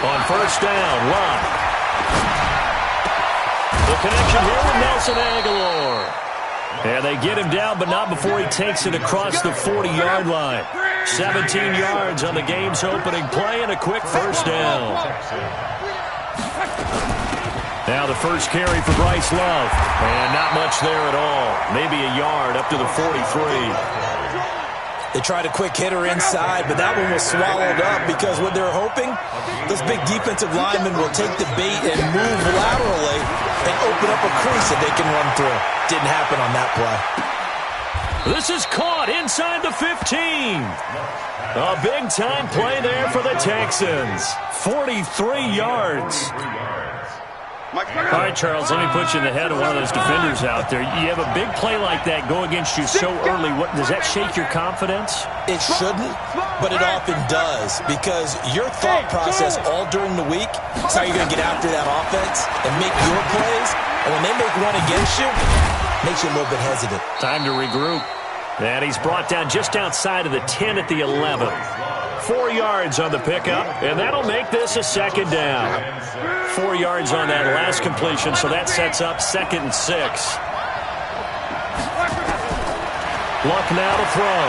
On first down, Lott. The connection here with Nelson Aguilar. And they get him down, but not before he takes it across the 40-yard line. 17 yards on the game's opening play and a quick first down. Now the first carry for Bryce Love. And not much there at all. Maybe a yard up to the 43. They tried a quick hitter inside, but that one was swallowed up because what they're hoping, those big defensive linemen will take the bait and move laterally and open up a crease that they can run through. Didn't happen on that play. This is caught inside the 15. A big-time play there for the Texans. 43 yards. All right, Charles, let me put you in the head of one of those defenders out there. You have a big play like that go against you so early. What, does that shake your confidence? It shouldn't, but it often does because your thought process all during the week is how you're going to get after that offense and make your plays. And when they make one against you, it makes you a little bit hesitant. Time to regroup. And he's brought down just outside of the 10 at the 11. 4 yards on the pickup, and that'll make this a second down. 4 yards on that last completion, so that sets up 2nd and 6. Luck now to throw.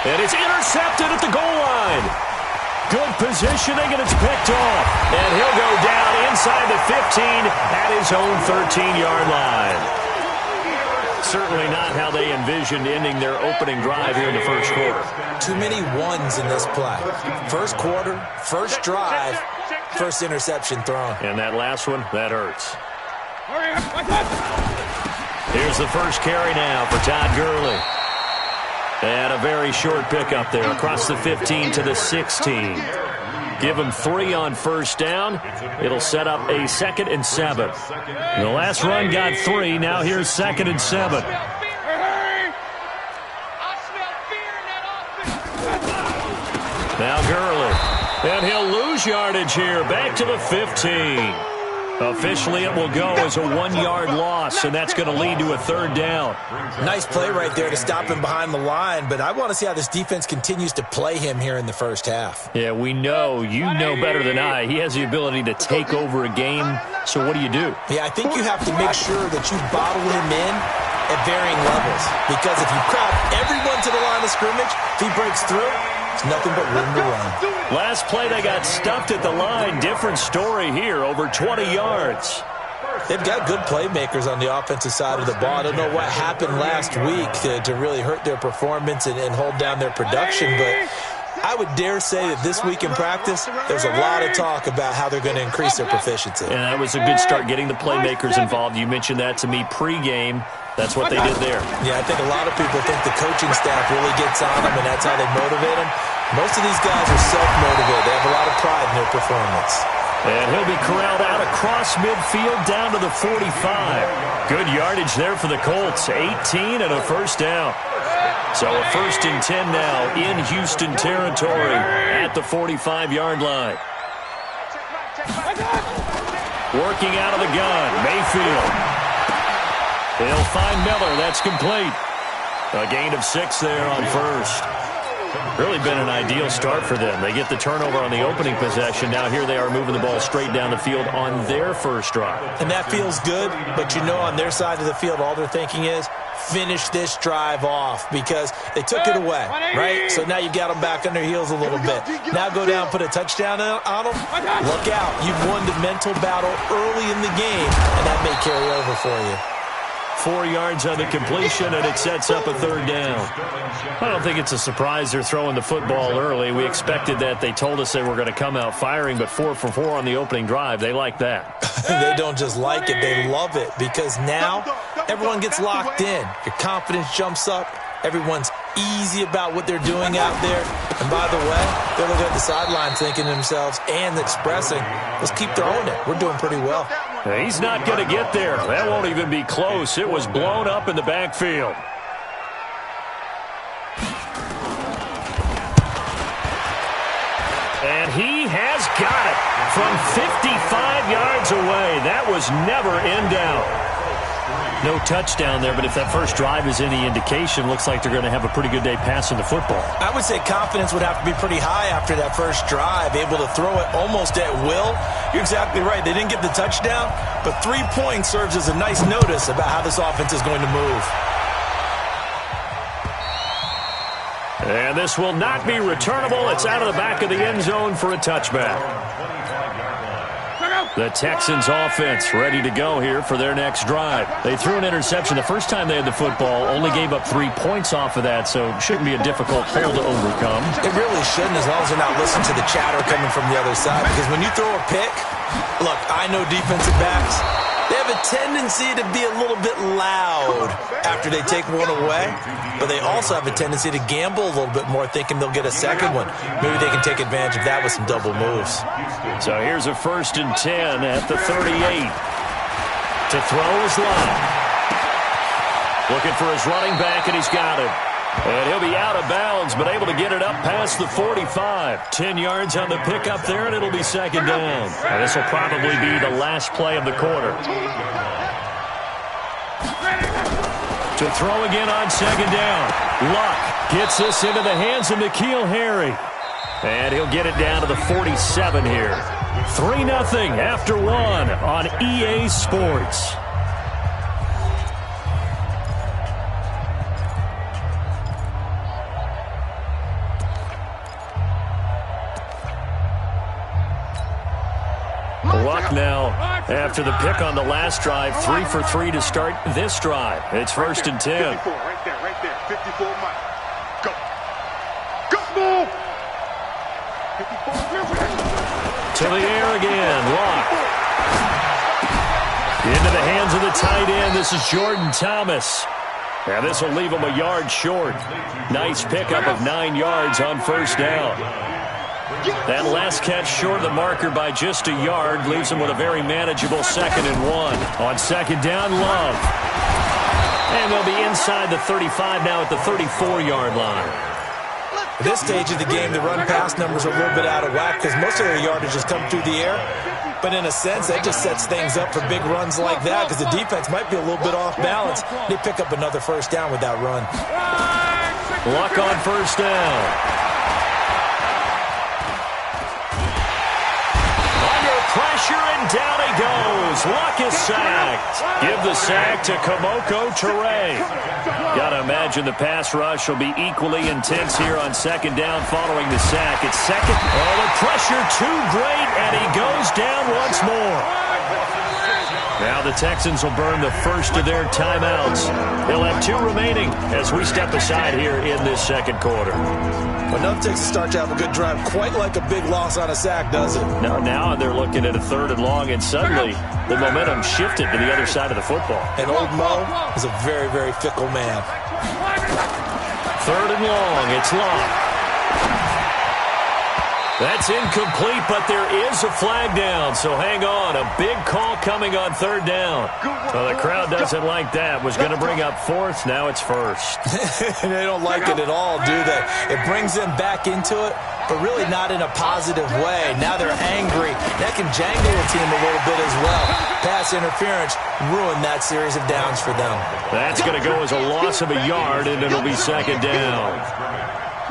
And it's intercepted at the goal line. Good positioning, and it's picked off. And he'll go down inside the 15 at his own 13-yard line. Certainly not how they envisioned ending their opening drive here in the first quarter. Too many ones in this play. First quarter, first drive, first interception thrown. And that last one, that hurts. Here's the first carry now for Todd Gurley. And a very short pickup there across the 15 to the 16. Give him 3 on first down. It'll set up a 2nd and 7. The last run got 3. Now here's 2nd and 7. Now Gurley. And he'll lose yardage here. Back to the 15. Officially, it will go as a 1-yard loss, and that's going to lead to a 3rd down. Nice play right there to stop him behind the line, but I want to see how this defense continues to play him here in the first half. Yeah, we know. You know better than I. He has the ability to take over a game, so what do you do? Yeah, I think you have to make sure that you bottle him in at varying levels, because if you crowd everyone to the line of scrimmage, if he breaks through, it's nothing but room to run. Last play, they got stuffed at the line. Different story here, over 20 yards. They've got good playmakers on the offensive side of the ball. I don't know what happened last week to really hurt their performance and hold down their production, but I would dare say that this week in practice, there's a lot of talk about how they're going to increase their proficiency. And that was a good start, getting the playmakers involved. You mentioned that to me pregame. That's what they did there. Yeah, I think a lot of people think the coaching staff really gets on them, and that's how they motivate them. Most of these guys are self-motivated. They have a lot of pride in their performance. And he'll be corralled out across midfield down to the 45. Good yardage there for the Colts. 18 and a first down. So a 1st and 10 now in Houston territory at the 45-yard line. Working out of the gun, Mayfield. They'll find Miller. That's complete. A gain of 6 there on first. Really been an ideal start for them. They get the turnover on the opening possession. Now here they are moving the ball straight down the field on their first drive. And that feels good, but you know on their side of the field all they're thinking is finish this drive off because they took it away, right? So now you've got them back on their heels a little bit. Now go down, put a touchdown on them. Look out. You've won the mental battle early in the game, and that may carry over for you. 4 yards on the completion, and it sets up a 3rd down. I don't think it's a surprise they're throwing the football early. We expected that. They told us they were going to come out firing, but 4 for 4 on the opening drive. They like that. They don't just like it. They love it because now everyone gets locked in. Your confidence jumps up. Everyone's easy about what they're doing out there. And by the way, they're looking at the sideline thinking to themselves and expressing, let's keep throwing it. We're doing pretty well. He's not going to get there. That won't even be close. It was blown up in the backfield. And he has got it from 55 yards away. That was never in doubt. No touchdown there, but if that first drive is any indication, looks like they're going to have a pretty good day passing the football. I would say confidence would have to be pretty high after that first drive, able to throw it almost at will. You're exactly right. They didn't get the touchdown, but 3 points serves as a nice notice about how this offense is going to move. And this will not be returnable. It's out of the back of the end zone for a touchback. The Texans offense ready to go here for their next drive. They threw an interception the first time they had the football, only gave up 3 points off of that, so it shouldn't be a difficult hole to overcome. It really shouldn't, as long as they're not listening to the chatter coming from the other side, because when you throw a pick, look, I know defensive backs, they have a tendency to be a little bit loud after they take one away, but they also have a tendency to gamble a little bit more, thinking they'll get a second one. Maybe they can take advantage of that with some double moves. So here's a 1st and 10 at the 38. To throw is Love. Looking for his running back, and he's got it. And he'll be out of bounds, but able to get it up past the 45. 10 yards on the pickup there, and it'll be 2nd down. And this will probably be the last play of the quarter. To throw again on 2nd down. Luck gets this into the hands of N'Keal Harry. And he'll get it down to the 47 here. 3-0 after 1 on EA Sports. Luck now, after the pick on the last drive, 3 for 3 to start this drive. It's 1st and 10. 54, right there. 54, Mike. Go. Go, move. 54. To the air again, Luck. Into the hands of the tight end. This is Jordan Thomas. And this will leave him a yard short. Nice pickup of 9 yards on 1st down. That last catch short of the marker by just a yard leaves him with a very manageable 2nd and 1. On 2nd down, Love. And they'll be inside the 35 now at the 34-yard line. At this stage of the game, the run-pass numbers are a little bit out of whack because most of their yardage has come through the air. But in a sense, that just sets things up for big runs like that because the defense might be a little bit off balance. They pick up another 1st down with that run. Luck on 1st down. Pressure, and down he goes. Luck is sacked. Give the sack to Kamoko Toure. Got to imagine the pass rush will be equally intense here on 2nd down following the sack. It's 2nd. Oh, the pressure too great, and he goes down once more. Now the Texans will burn the first of their timeouts. They'll have 2 remaining as we step aside here in this 2nd quarter. Enough takes to start to have a good drive, quite like a big loss on a sack, does it? Now they're looking at a 3rd and long, and suddenly the momentum shifted to the other side of the football. And old Mo is a very, very fickle man. 3rd and long, it's Long. That's incomplete, but there is a flag down, so hang on. A big call coming on 3rd down. Well, the crowd doesn't like that. Was going to bring up 4th, now it's 1st. They don't like it at all, do they? It brings them back into it, but really not in a positive way. Now they're angry. That can jangle a team a little bit as well. Pass interference ruined that series of downs for them. That's going to go as a loss of a yard, and it'll be 2nd down.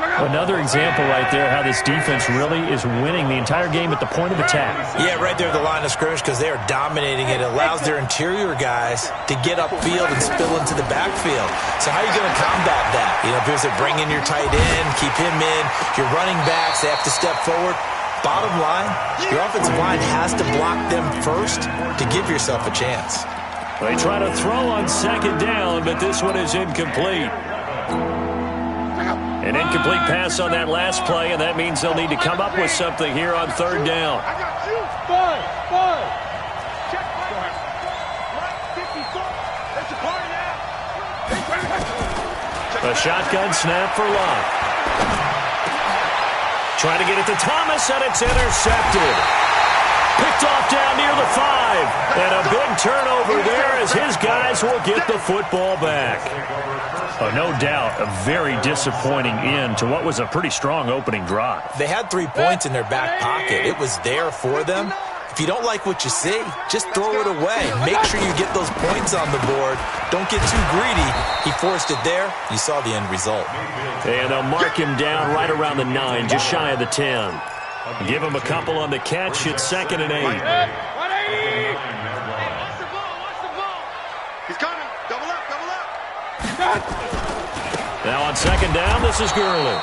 Another example right there how this defense really is winning the entire game at the point of attack. Yeah, right there at the line of scrimmage because they are dominating it. It allows their interior guys to get upfield and spill into the backfield. So how are you going to combat that? You know, because they bring in your tight end, keep him in. Your running backs, they have to step forward. Bottom line, your offensive line has to block them first to give yourself a chance. They try to throw on 2nd down, but this one is incomplete. An incomplete pass on that last play, and that means they'll need to come up with something here on 3rd down. I got you. Fine. Check. That's a party now. A shotgun snap for Luck. Trying to get it to Thomas, and it's intercepted. Picked off down near the 5. And a big turnover there as his guys will get the football back. Oh, no doubt, a very disappointing end to what was a pretty strong opening drive. They had 3 points in their back pocket. It was there for them. If you don't like what you see, just throw it away. Make sure you get those points on the board. Don't get too greedy. He forced it there. You saw the end result. And they'll mark him down right around the 9, just shy of the 10. Give him a couple on the catch. It's 2nd and 8. 180. Watch the ball. He's coming. Double up. Now on 2nd down, this is Gurley.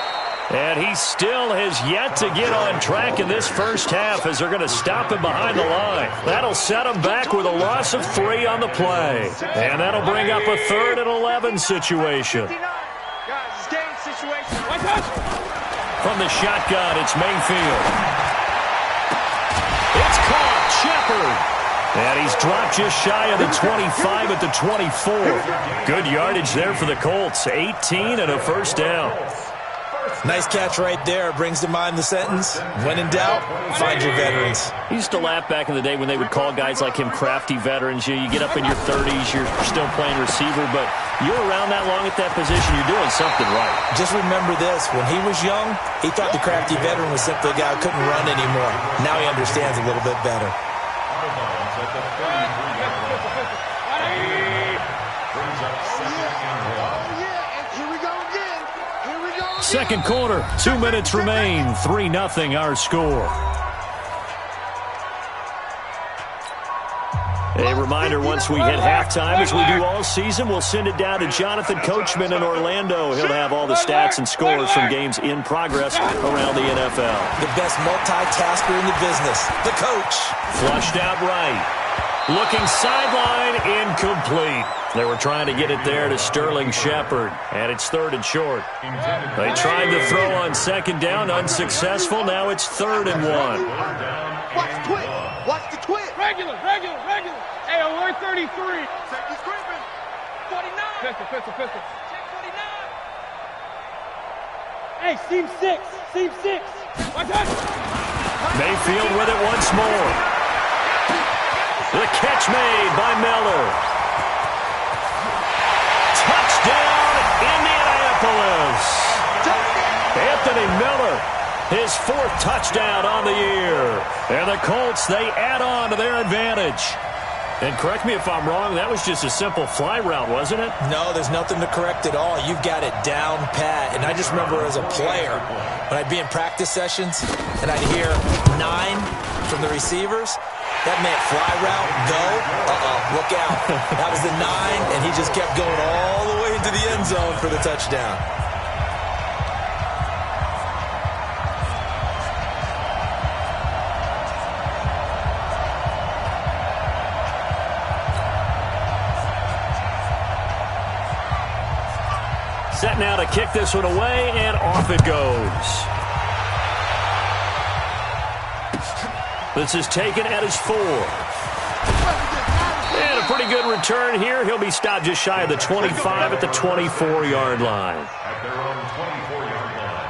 And he still has yet to get on track in this first half as they're going to stop him behind the line. That'll set him back with a loss of 3 on the play. And that'll bring up a 3rd and 11 situation. Guys, game situation. From the shotgun, it's Mayfield. It's caught. Shepard. And he's dropped just shy of the 25 at the 24. Good yardage there for the Colts. 18 and a first down. Nice catch right there. Brings to mind the sentence, when in doubt, find your veterans. He used to laugh back in the day when they would call guys like him crafty veterans. You get up in your 30s, you're still playing receiver, but you're around that long at that position, you're doing something right. Just remember this. When he was young, he thought the crafty veteran was simply a guy who couldn't run anymore. Now he understands a little bit better. Second quarter, 2 minutes remain, 3-0 our score. A reminder, once we hit halftime, as we do all season, we'll send it down to Jonathan Coachman in Orlando. He'll have all the stats and scores from games in progress around the NFL. The best multitasker in the business, the coach. Flushed out right. Looking sideline, incomplete. They were trying to get it there to Sterling Shepard, and it's 3rd and short. They tried to throw on 2nd down, unsuccessful. Now it's 3rd and 1. Watch the twit. Watch the twit. Regular. Hey, alert 33. Safety screaming. 49. Pistol. Check 49. Hey, seam 6. Watch out. Mayfield with it once more. The catch made by Miller. Touchdown, Indianapolis. Anthony Miller, his 4th touchdown on the year. And the Colts, they add on to their advantage. And correct me if I'm wrong, that was just a simple fly route, wasn't it? No, there's nothing to correct at all. You've got it down pat. And I just remember as a player, when I'd be in practice sessions and I'd hear 9 from the receivers, that meant fly route, go, look out. That was the 9, and he just kept going all the way into the end zone for the touchdown. Set now to kick this one away, and off it goes. This is taken at his 4. And a pretty good return here. He'll be stopped just shy of the 25 at the 24-yard line. At their own 24-yard line.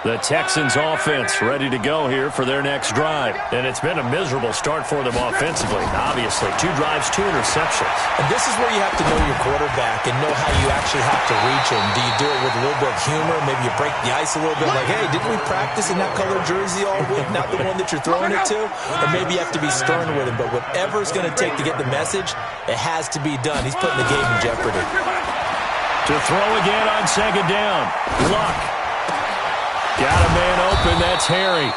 The Texans offense ready to go here for their next drive. And it's been a miserable start for them offensively. Obviously, 2 drives, 2 interceptions. And this is where you have to know your quarterback and know how you actually have to reach him. Do you do it with a little bit of humor? Maybe you break the ice a little bit like, hey, didn't we practice in that colored jersey all week? Not the one that you're throwing it to? Or maybe you have to be stern with him. But whatever it's going to take to get the message, it has to be done. He's putting the game in jeopardy. To throw again on 2nd down. Luck. Got a man open, that's Harry.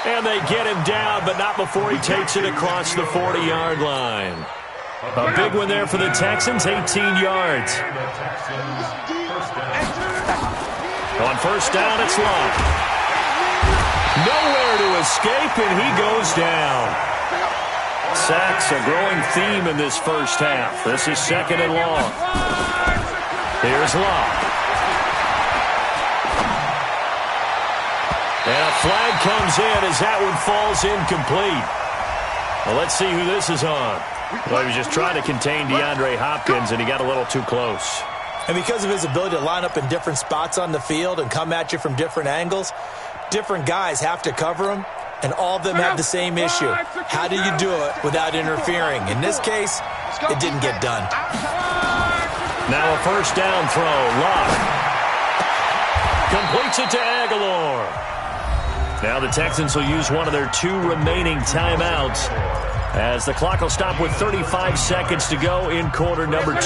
And they get him down, but not before he takes it across the 40-yard line. A big one there for the Texans, 18 yards. On 1st down, it's Luck. Nowhere to escape, and he goes down. Sacks, a growing theme in this first half. This is 2nd and long. Here's Luck. And a flag comes in as that one falls incomplete. Well, let's see who this is on. Well, he was just trying to contain DeAndre Hopkins, and he got a little too close. And because of his ability to line up in different spots on the field and come at you from different angles, different guys have to cover him, and all of them have the same issue. How do you do it without interfering? In this case, it didn't get done. Now a first down throw. Luck completes it to Aguilar. Now the Texans will use one of their 2 remaining timeouts as the clock will stop with 35 seconds to go in quarter number 2.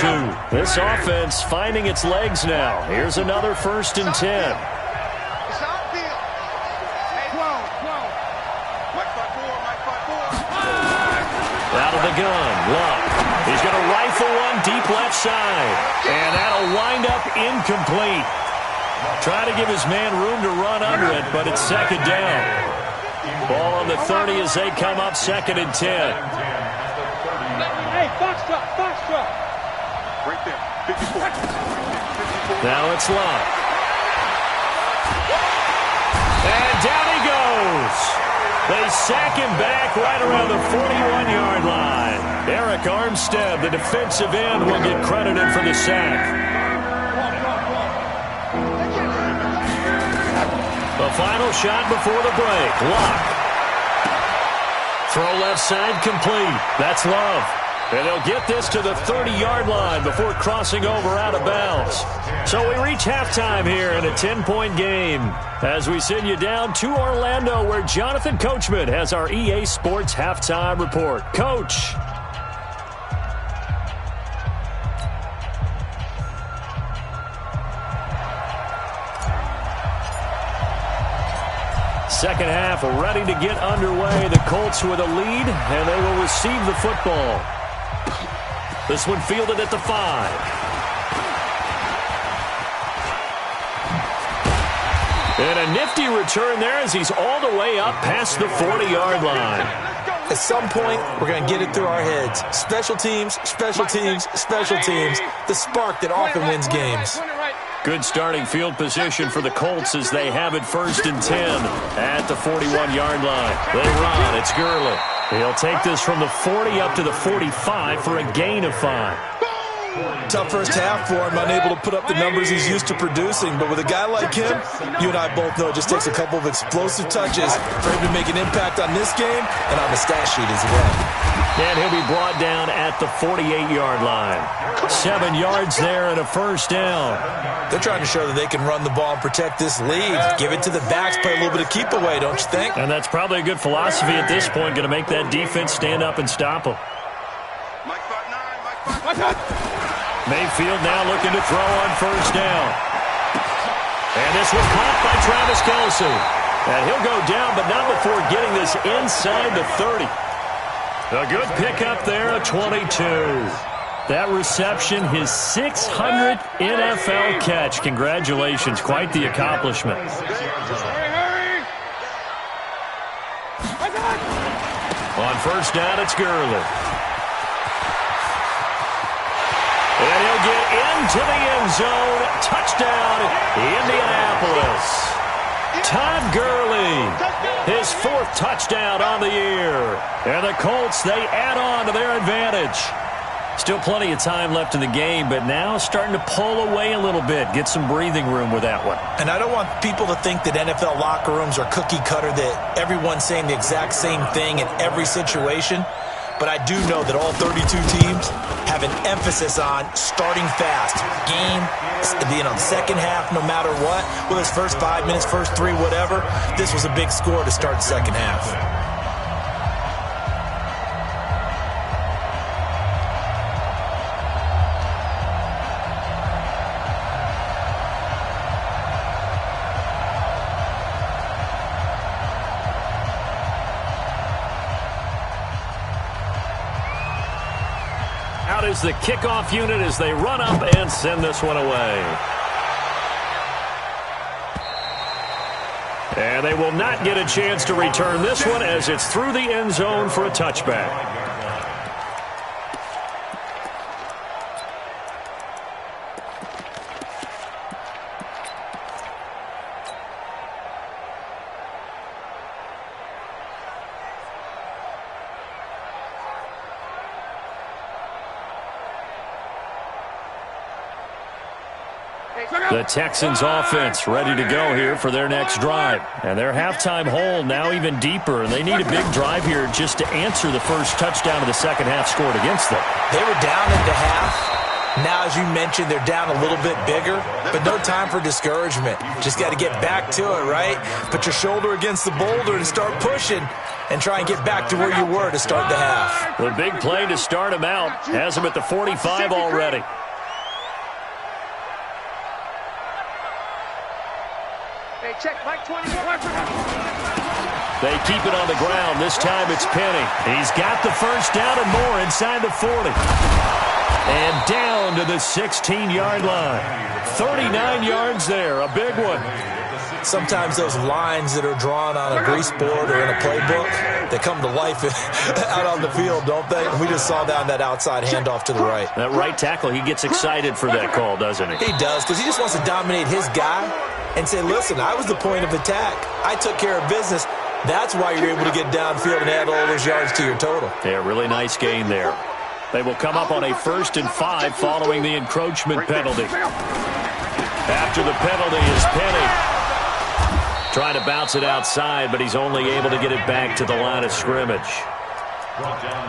This offense finding its legs now. Here's another 1st and 10. Out of the gun, Luck. He's going to rifle one deep left side. And that'll wind up incomplete. Try to give his man room to run under it, but it's 2nd down. Ball on the 30 as they come up 2nd and 10. Hey, box truck. Right there, 54. Now it's Luck. And down he goes. They sack him back right around the 41-yard line. Eric Armstead, the defensive end, will get credited for the sack. The final shot before the break. Luck. Throw left side complete. That's Love. And they'll get this to the 30-yard line before crossing over out of bounds. So we reach halftime here in a 10-point game as we send you down to Orlando where Jonathan Coachman has our EA Sports Halftime Report. Coach. Second half ready to get underway. The Colts with a lead, and they will receive the football. This one fielded at the 5. And a nifty return there as he's all the way up past the 40-yard line. At some point, we're going to get it through our heads. Special teams, special teams, special teams. The spark that often wins games. Good starting field position for the Colts as they have it 1st and 10 at the 41-yard line. They run. It's Gurley. He'll take this from the 40 up to the 45 for a gain of 5. Tough first half for him, unable to put up the numbers he's used to producing. But with a guy like him, you and I both know it just takes a couple of explosive touches for him to make an impact on this game and on the stat sheet as well. And he'll be brought down at the 48-yard line. 7 yards there and a first down. They're trying to show that they can run the ball and protect this lead. Give it to the backs, play a little bit of keep away, don't you think? And that's probably a good philosophy at this point, going to make that defense stand up and stop them. Mayfield now looking to throw on first down. And this was caught by Travis Kelce. And he'll go down, but not before getting this inside the 30. A good pickup there, a 22. That reception, his 600th NFL catch. Congratulations, quite the accomplishment. Hurry! On first down, it's Gurley. And he'll get into the end zone. Touchdown, Indianapolis. Todd Gurley, his 4th touchdown on the year. And the Colts, they add on to their advantage. Still plenty of time left in the game, but now starting to pull away a little bit. Get some breathing room with that one. And I don't want people to think that NFL locker rooms are cookie cutter, that everyone's saying the exact same thing in every situation. But I do know that all 32 teams have an emphasis on starting fast. Game, second half, no matter what. Whether it's first 5 minutes, first 3, whatever. This was a big score to start the second half. Out is the kickoff unit as they run up and send this one away. And they will not get a chance to return this one as it's through the end zone for a touchback. The Texans offense ready to go here for their next drive. And their halftime hole now even deeper. And they need a big drive here just to answer the first touchdown of the second half scored against them. They were down at the half, Now, as you mentioned, they're down a little bit bigger, but no time for discouragement. Just got to get back to it, right? Put your shoulder against the boulder and start pushing and try and get back to where you were to start the half. The big play to start him out has him at the 45 already. Hey, check, Mike 21. They keep it on the ground. This time it's Penny. He's got the first down and more inside the 40. And down to the 16-yard line. 39 yards there, a big one. Sometimes those lines that are drawn on a grease board or in a playbook, they come to life out on the field, don't they? We just saw that on that outside handoff to the right. That right tackle, he gets excited for that call, doesn't he? He does, because he just wants to dominate his guy and say, listen, I was the point of attack. I took care of business. That's why you're able to get downfield and add all those yards to your total. Yeah, really nice gain there. They will come up on a 1st and 5 following the encroachment penalty. After the penalty is Penny. Trying to bounce it outside, but he's only able to get it back to the line of scrimmage.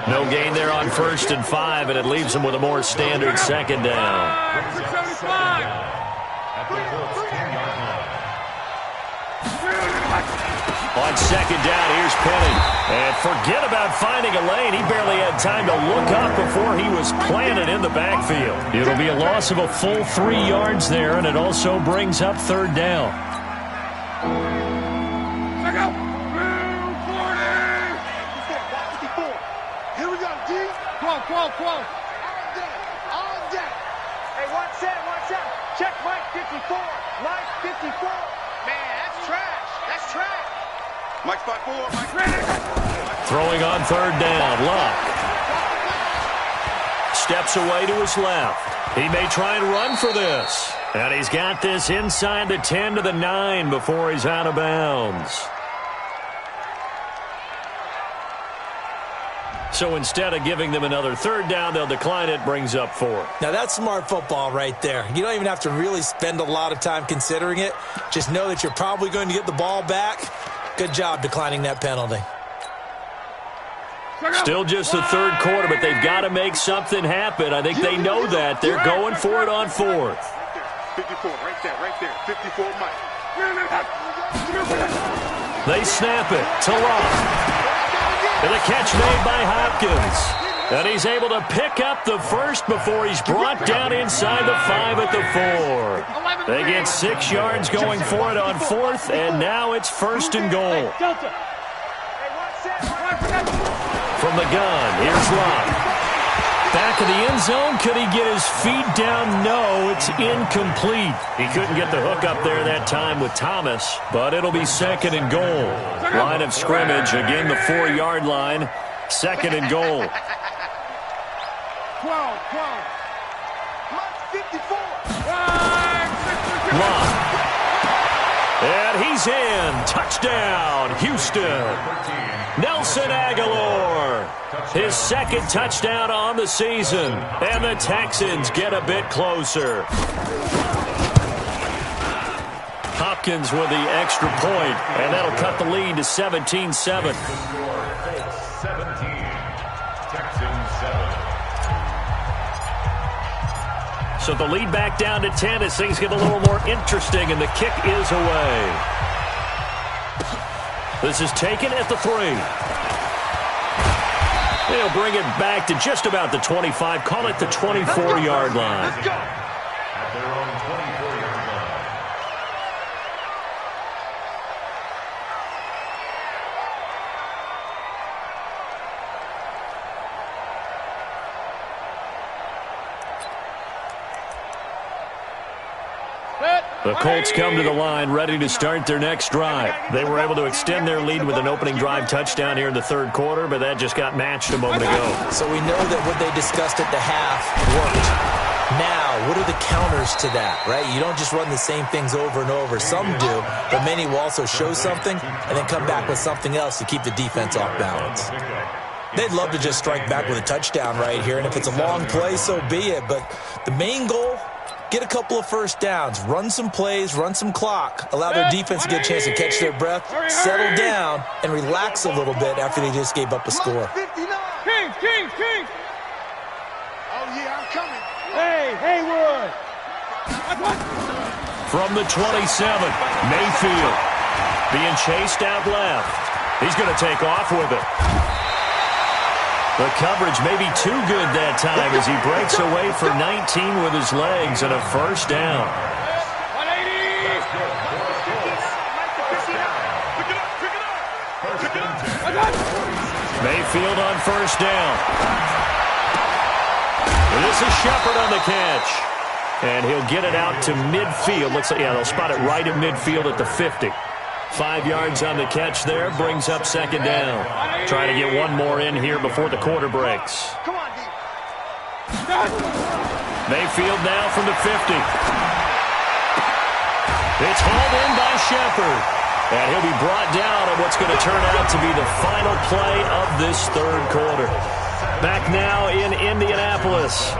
No gain there on 1st and 5, and it leaves him with a more standard 2nd down. On 2nd down, here's Penny. And forget about finding a lane. He barely had time to look up before he was planted in the backfield. It'll be a loss of a full 3 yards there, and it also brings up 3rd down. Here we go, D. Close. On deck. Hey, one set. Check Mike 54. Mike 54. Man, that's trash. Mike 5-4. Mike ready. Throwing on 3rd down, Luck. Steps away to his left. He may try and run for this. And he's got this inside the 10 to the 9 before he's out of bounds. So instead of giving them another 3rd down, they'll decline it, brings up 4th. Now, that's smart football right there. You don't even have to really spend a lot of time considering it. Just know that you're probably going to get the ball back. Good job declining that penalty. Still just the 3rd quarter, but they've got to make something happen. I think they know that. They're going for it on 4th. 54, right there. 54, Mike. They snap it to Luck. And a catch made by Hopkins. And he's able to pick up the first before he's brought down inside the 5 at the 4. They get 6 yards going for it on 4th, and now it's 1st and goal. From the gun, here's Luck. Back of the end zone, could he get his feet down? No, it's incomplete. He couldn't get the hook up there that time with Thomas, but it'll be 2nd and goal. Line of scrimmage, again the 4-yard line. 2nd and goal. 12. Mike 54. Luck. And he's in. Touchdown, Houston. Nelson Aguilar. His 2nd touchdown on the season. And the Texans get a bit closer. Hopkins with the extra point, and that'll cut the lead to 17-7. 17, Texans 7. So the lead back down to 10 as things get a little more interesting, and the kick is away. This is taken at the 3. They'll bring it back to just about the 25, call it the 24-yard line. Let's go. At their own 24-yard line. The Colts come to the line ready to start their next drive. They were able to extend their lead with an opening drive touchdown here in the 3rd quarter, but that just got matched a moment ago. So we know that what they discussed at the half worked. Now, what are the counters to that, right? You don't just run the same things over and over. Some do, but many will also show something and then come back with something else to keep the defense off balance. They'd love to just strike back with a touchdown right here, and if it's a long play, so be it. But the main goal, get a couple of 1st downs, run some plays, run some clock, allow their defense to get a chance to catch their breath, settle down, and relax a little bit after they just gave up a score. King. Oh, yeah, I'm coming. Hey, Haywood! From the 27, Mayfield being chased out left. He's going to take off with it. The coverage may be too good that time as he breaks away for 19 with his legs and a first down. 180! Mayfield on first down. And this is Shepard on the catch. And he'll get it out to midfield. Looks like, yeah, they'll spot it right at midfield at the 50. 5 yards on the catch there. Brings up second down. Trying to get one more in here before the quarter breaks. Mayfield now from the 50. It's hauled in by Shepard. And he'll be brought down on what's going to turn out to be the final play of this third quarter. Back now in Indianapolis.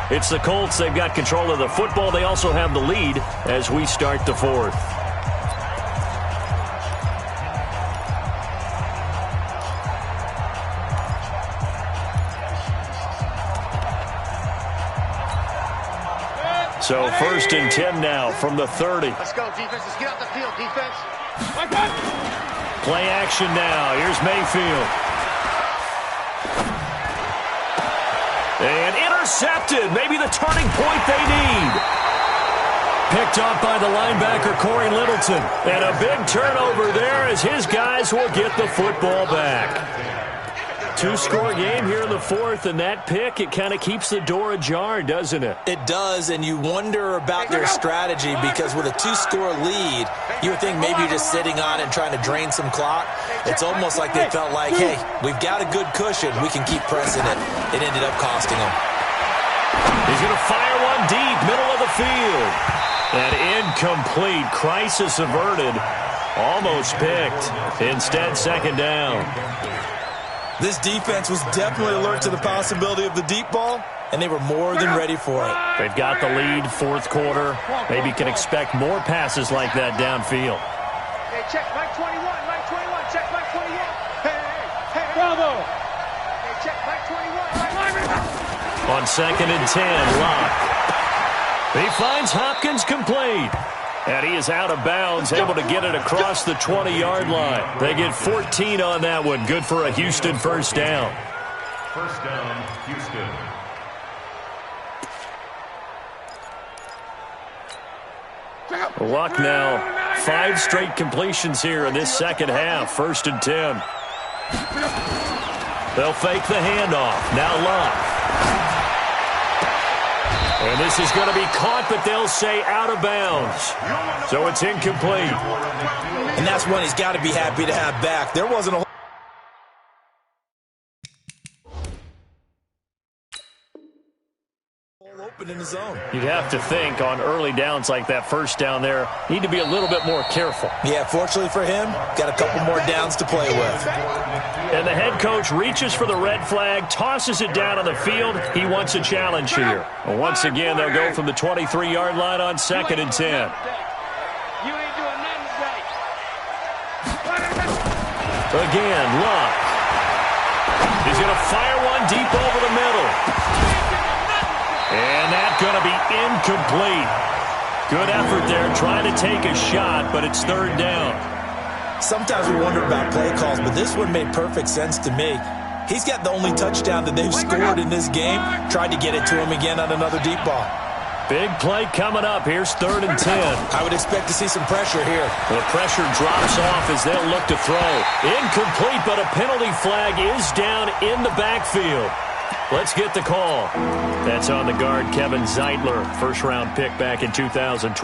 It's the Colts. They've got control of the football. They also have the lead as we start the fourth. So first and 10 now from the 30. Let's go, defense. Let's get out the field, defense. Play action now. Here's Mayfield. And intercepted. Maybe the turning point they need. Picked up by the linebacker, Corey Littleton. And a big turnover there as his guys will get the football back. Two-score game here in the fourth, and that pick, it kind of keeps the door ajar, doesn't it? It does, and you wonder about their strategy because with a two-score lead, you would think maybe you're just sitting on it and trying to drain some clock. It's almost like they felt like, hey, we've got a good cushion. We can keep pressing it. It ended up costing them. He's going to fire one deep, middle of the field. And incomplete. Crisis averted. Almost picked. Instead, second down. This defense was definitely alert to the possibility of the deep ball, and they were more than ready for it. They've got the lead, fourth quarter. Maybe can expect more passes like that downfield. Hey, check Mike 21, Mike 21, check Mike 21. Hey, bravo. Hey, check Mike 21, On second and 10, Locke. He finds Hopkins complete. And he is out of bounds, able to get it across the 20-yard line. They get 14 on that one. Good for a Houston first down. First down, Houston. Luck now. 5 straight completions here in this second half. First and 10. They'll fake the handoff. Now Luck. And this is going to be caught, but they'll say out of bounds. So it's incomplete. And that's one he's got to be happy to have back. There wasn't a open in the zone. You'd have to think on early downs like that first down there, need to be a little bit more careful. Yeah, fortunately for him, got a couple more downs to play with. And the head coach reaches for the red flag, tosses it down on the field. He wants a challenge here. Well, once again, they'll go from the 23-yard line on second and 10. You ain't doing nothing today. Again, Luck. He's going to fire one deep over the middle. And that's going to be incomplete. Good effort there, trying to take a shot, but it's third down. Sometimes we wonder about play calls, but this one made perfect sense to me. He's got the only touchdown that they've scored in this game. Tried to get it to him again on another deep ball. Big play coming up. Here's third and 10. I would expect to see some pressure here. The pressure drops off as they'll look to throw. Incomplete, but a penalty flag is down in the backfield. Let's get the call. That's on the guard, Kevin Zeitler, first-round pick back in 2012.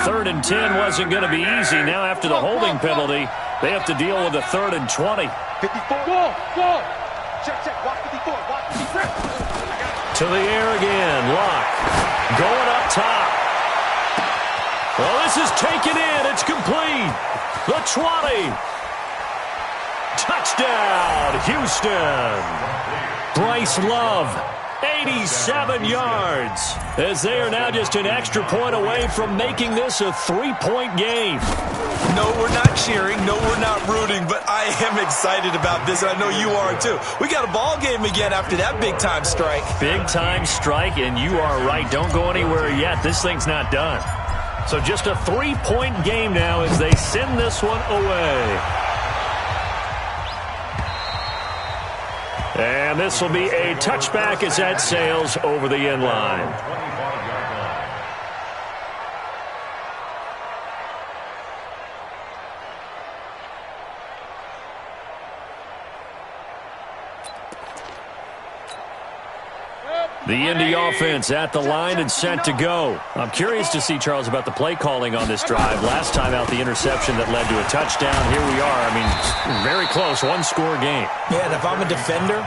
Third and 10 wasn't going to be easy. Now after the holding penalty, they have to deal with a third and 20. 54, go. Check, walk 54, walk 54. To the air again, Locke. Going up top. Well, this is taken in. It's complete. The 20. Touchdown, Houston. Bryce Love 87 yards, as they are now just an extra point away from making this a 3-point game. No, we're not cheering. No, we're not rooting, but I am excited about this, and I know you are too. We got a ball game again after that big-time strike. Big-time strike, and you are right. Don't go anywhere yet. This thing's not done. So just a 3-point game now as they send this one away. And this will be a touchback as that sails over the end line. The Indy offense at the line and set to go. I'm curious to see, Charles, about the play calling on this drive. Last time out, the interception that led to a touchdown. Here we are. I mean, very close, one-score game. Yeah, and if I'm a defender,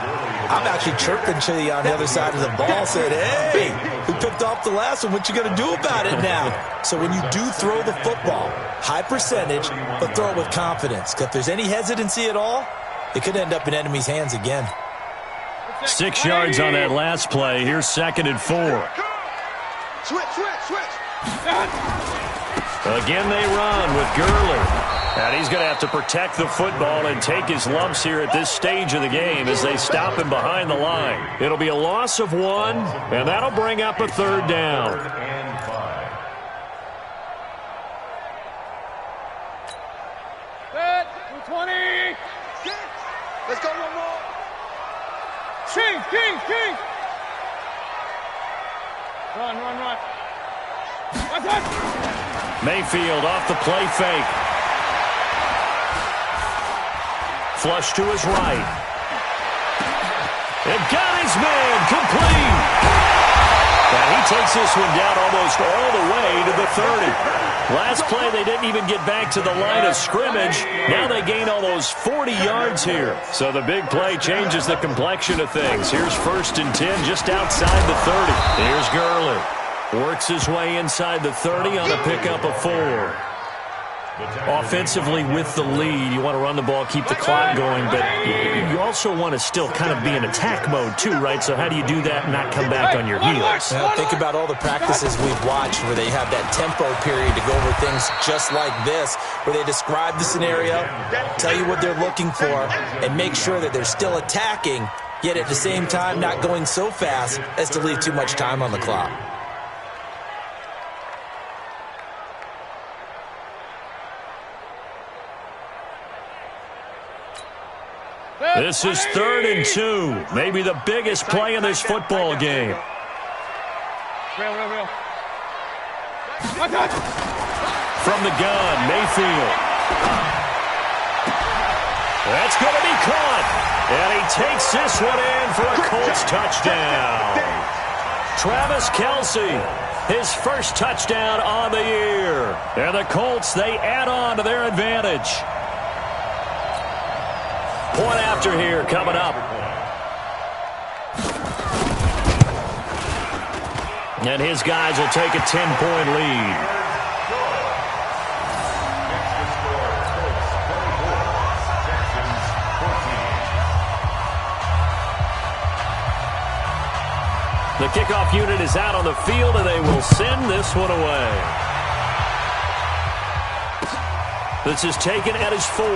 I'm actually chirping to you on the other side of the ball, saying, hey, who picked off the last one? What you going to do about it now? So when you do throw the football, high percentage, but throw it with confidence. Because if there's any hesitancy at all, it could end up in enemy's hands again. 6 yards on that last play. Here's 2nd and 4. Switch. Again they run with Gurley. And he's going to have to protect the football and take his lumps here at this stage of the game as they stop him behind the line. It'll be a loss of 1, and that'll bring up a 3rd down. Set, 20. Let's go one more. King. Run. Mayfield off the play fake. Flush to his right. And got his man complete. And he takes this one down almost all the way to the 30. Last play, they didn't even get back to the line of scrimmage. Now they gain almost 40 yards here. So the big play changes the complexion of things. Here's 1st and 10 just outside the 30. Here's Gurley. Works his way inside the 30 on a pickup of 4. Offensively with the lead, you want to run the ball, keep the clock going, but you also want to still kind of be in attack mode too, right? So how do you do that and not come back on your heels? Now, think about all the practices we've watched where they have that tempo period to go over things just like this, where they describe the scenario, tell you what they're looking for, and make sure that they're still attacking, yet at the same time not going so fast as to leave too much time on the clock. This is 3rd and 2. Maybe the biggest play in this football game. Real. From the gun, Mayfield. That's going to be caught. And he takes this one in for a Colts touchdown. Travis Kelce, his first touchdown on the year. And the Colts, they add on to their advantage. Point after here coming up. And his guys will take a 10-point lead. The kickoff unit is out on the field, and they will send this one away. This is taken at his 4.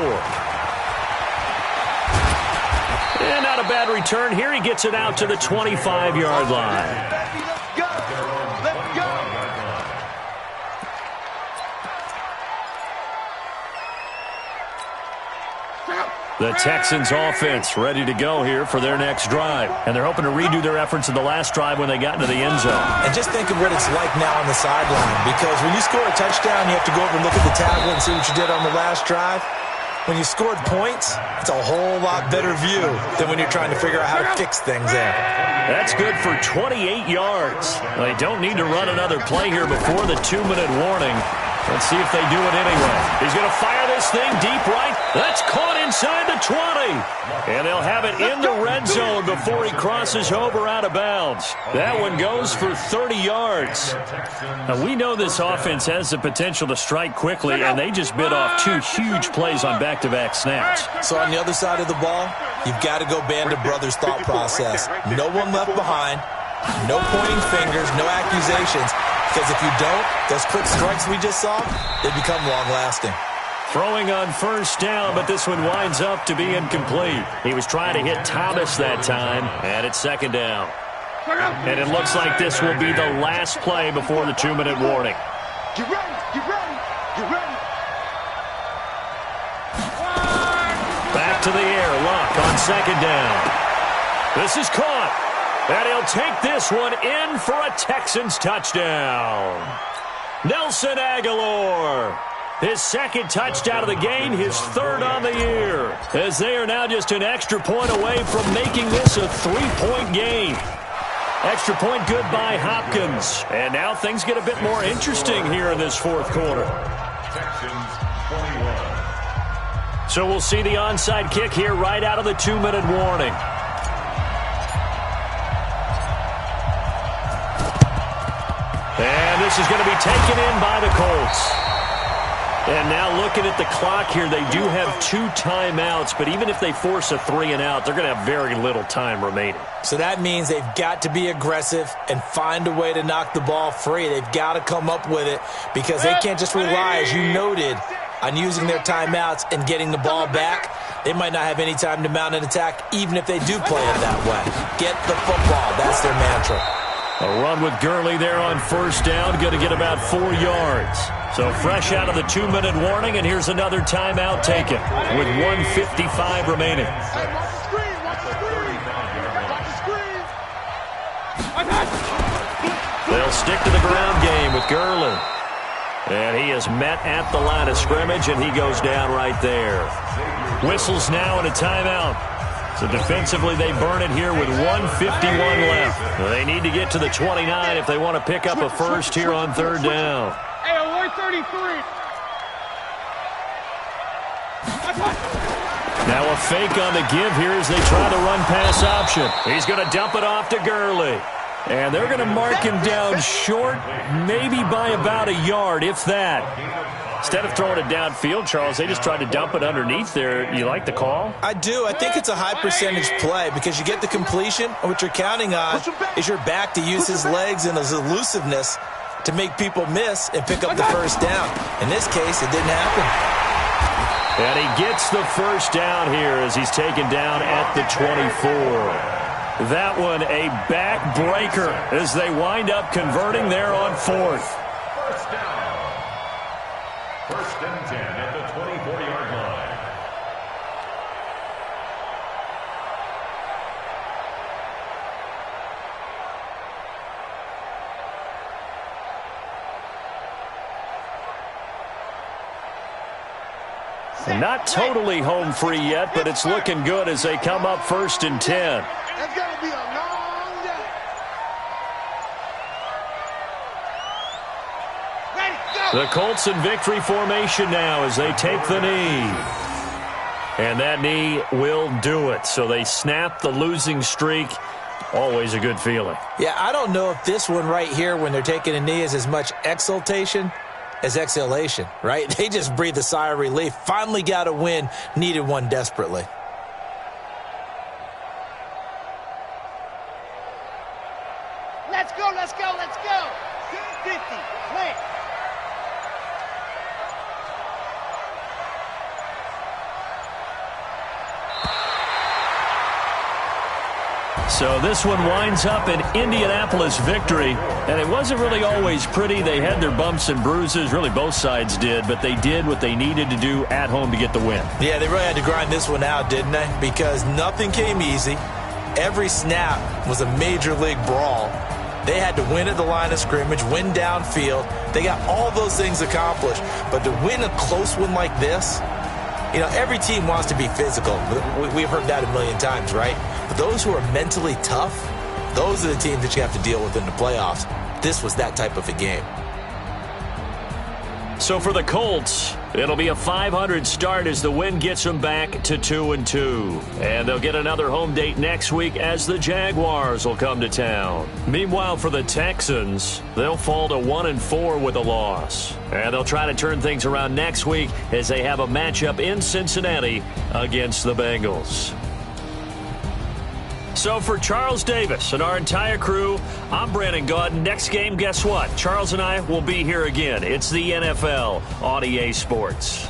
And not a bad return here. He gets it out to the 25-yard line. Let's go. The Texans offense ready to go here for their next drive. And they're hoping to redo their efforts in the last drive when they got into the end zone. And just think of what it's like now on the sideline, because when you score a touchdown, you have to go over and look at the tablet and see what you did on the last drive. When you scored points, it's a whole lot better view than when you're trying to figure out how to fix things there. That's good for 28 yards. They don't need to run another play here before the 2-minute warning. Let's see if they do it anyway. He's going to fire this thing deep right. That's caught inside the 20. And they'll have it in the red zone before he crosses over out of bounds. That one goes for 30 yards. Now, we know this offense has the potential to strike quickly, and they just bit off 2 huge plays on back-to-back snaps. So on the other side of the ball, You've got to go band of brothers thought process. No one left behind. No pointing fingers, no accusations. Because if you don't, those quick strikes we just saw, they become long-lasting. Throwing on first down, but this one winds up to be incomplete. He was trying to hit Thomas that time, and it's second down. And it looks like this will be the last play before the 2-minute warning. Get ready, get ready, get ready. Back to the air, Luck on second down. This is caught, and he'll take this one in for a Texans touchdown. Nelson Aguilar, his second touchdown of the game, his third on the year, as they are now just an extra point away from making this a 3-point game. Extra point good by Hopkins. And now things get a bit more interesting here in this fourth quarter. Texans 21. So we'll see the onside kick here right out of the 2-minute warning. And this is going to be taken in by the Colts. And now looking at the clock here, they do have 2 timeouts, but even if they force a 3-and-out, they're going to have very little time remaining. So that means they've got to be aggressive and find a way to knock the ball free. They've got to come up with it because they can't just rely, as you noted, on using their timeouts and getting the ball back. They might not have any time to mount an attack, even if they do play it that way. Get the football. That's their mantra. A run with Gurley there on first down, going to get about 4 yards. So fresh out of the 2-minute warning, and here's another timeout taken with 1:55 remaining. Hey, watch the screen, watch the screen. Watch the screen. They'll stick to the ground game with Gurley. And he is met at the line of scrimmage, and he goes down right there. Whistles now and a timeout. So defensively, they burn it here with 1:51 left. They need to get to the 29 if they want to pick up a first here on third down. Hey, 133. Now a fake on the give here as they try the run-pass option. He's going to dump it off to Gurley. And they're going to mark him down short, maybe by about a yard, if that. Instead of throwing it downfield, Charles, they just tried to dump it underneath there. You like the call? I do. I think it's a high percentage play because you get the completion, and what you're counting on is your back to use his legs and his elusiveness to make people miss and pick up the first down. In this case, it didn't happen. And he gets the first down here as he's taken down at the 24. That one a back-breaker as they wind up converting there on fourth. First down. First and 10 at the 24-yard line. Not totally home free yet, but it's looking good as they come up first and 10. It's going to be a long day. Ready, go. The Colts in victory formation now as they take the knee. And that knee will do it. So they snap the losing streak. Always a good feeling. Yeah, I don't know if this one right here when they're taking a knee is as much exultation as exhalation, right? They just breathe a sigh of relief. Finally got a win, needed one desperately. Let's go, let's go, let's go. 50, play. So this one winds up an Indianapolis victory, and it wasn't really always pretty. They had their bumps and bruises, really both sides did, but they did what they needed to do at home to get the win. Yeah, they really had to grind this one out, didn't they? Because nothing came easy. Every snap was a major league brawl. They had to win at the line of scrimmage, win downfield. They got all those things accomplished. But to win a close one like this, you know, every team wants to be physical. We've heard that a million times, right? But those who are mentally tough, those are the teams that you have to deal with in the playoffs. This was that type of a game. So for the Colts, it'll be a .500 start as the win gets them back to 2-2. And they'll get another home date next week as the Jaguars will come to town. Meanwhile, for the Texans, they'll fall to 1-4 with a loss. And they'll try to turn things around next week as they have a matchup in Cincinnati against the Bengals. So for Charles Davis and our entire crew, I'm Brandon Gaudin. Next game, guess what? Charles and I will be here again. It's the NFL on EA Sports.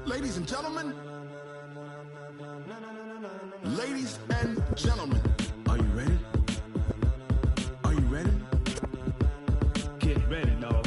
Ladies and gentlemen, ladies and gentlemen, are you ready? Are you ready? Get ready, dog.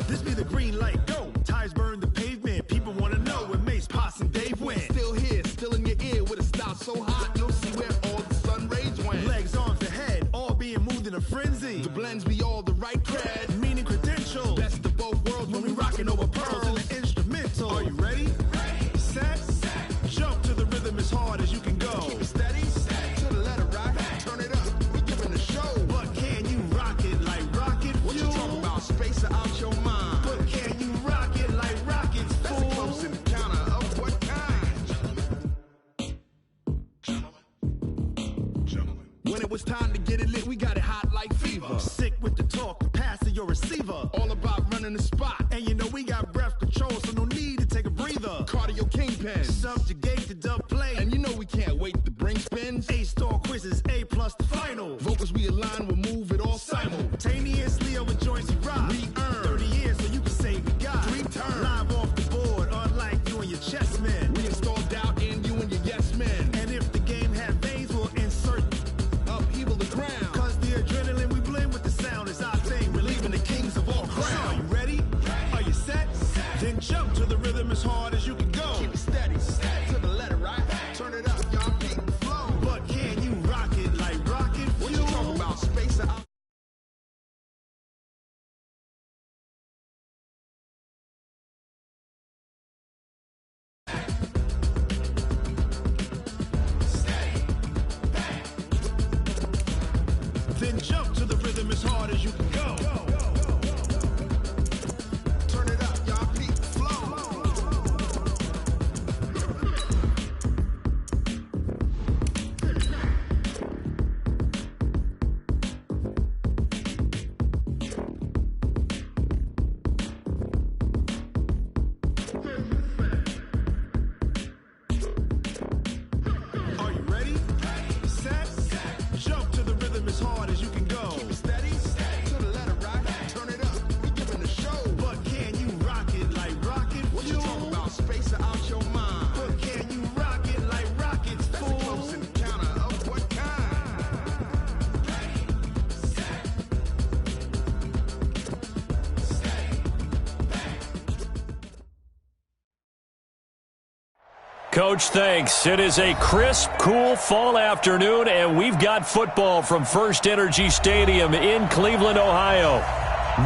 This be the green light, go. Tires burn the pavement. People want to know when Mace, Potts, and Dave went. Still here, still in your ear with a stop so hot, you'll see where all the sun rays went. Legs, arms, the head, all being moved in a frenzy. The blends be all the right cred, meaning credentials. Best of both worlds when we rocking over pearls in the instrumental. Are you ready? Set, jump to the rhythm as hard as you can go. Keep it steady, to the letter right. Turn it up, we giving a show. But can you rock it like rocket fuel? What you talking about? Space out your mind. But can you rock it like rockets, fool? That's a close encounter of what kind? Gentlemen. When it was time to get it lit, we got it hot like fever. Sick with the talk, pass to your receiver. All about running the spot. And you know we got breath control, so no need to take a breather. Cardio kingpin, subjugate the dub play. And you know we can't wait to bring spins. A-star quizzes, A+ the final. Vocals we align, we'll move it all simultaneously over joints we rock. We earn 30 years so you can say we got 3 turns. Live off the board, unlike you and your chess men. We install doubt in you and your yes men. And if the game had veins, we'll insert upheaval the ground. Cause the adrenaline we blend with the sound is our thing. We're leaving the kings of all ground. Are you ready? Are you set? Then jump to the rhythm as hard as you can go. Keep it steady, to the letter right. Turn it up, y'all beat the flow. But can you rock it like rocket fuel? What you talking about? Space out. Then jump to the rhythm as hard as you can go. Turn it up, y'all beat the flow. Are you ready? Set, jump to the rhythm as hard as you can go. Keep it steady, to the letter right. Coach, thanks. It is a crisp, cool fall afternoon, and we've got football from First Energy Stadium in Cleveland, Ohio.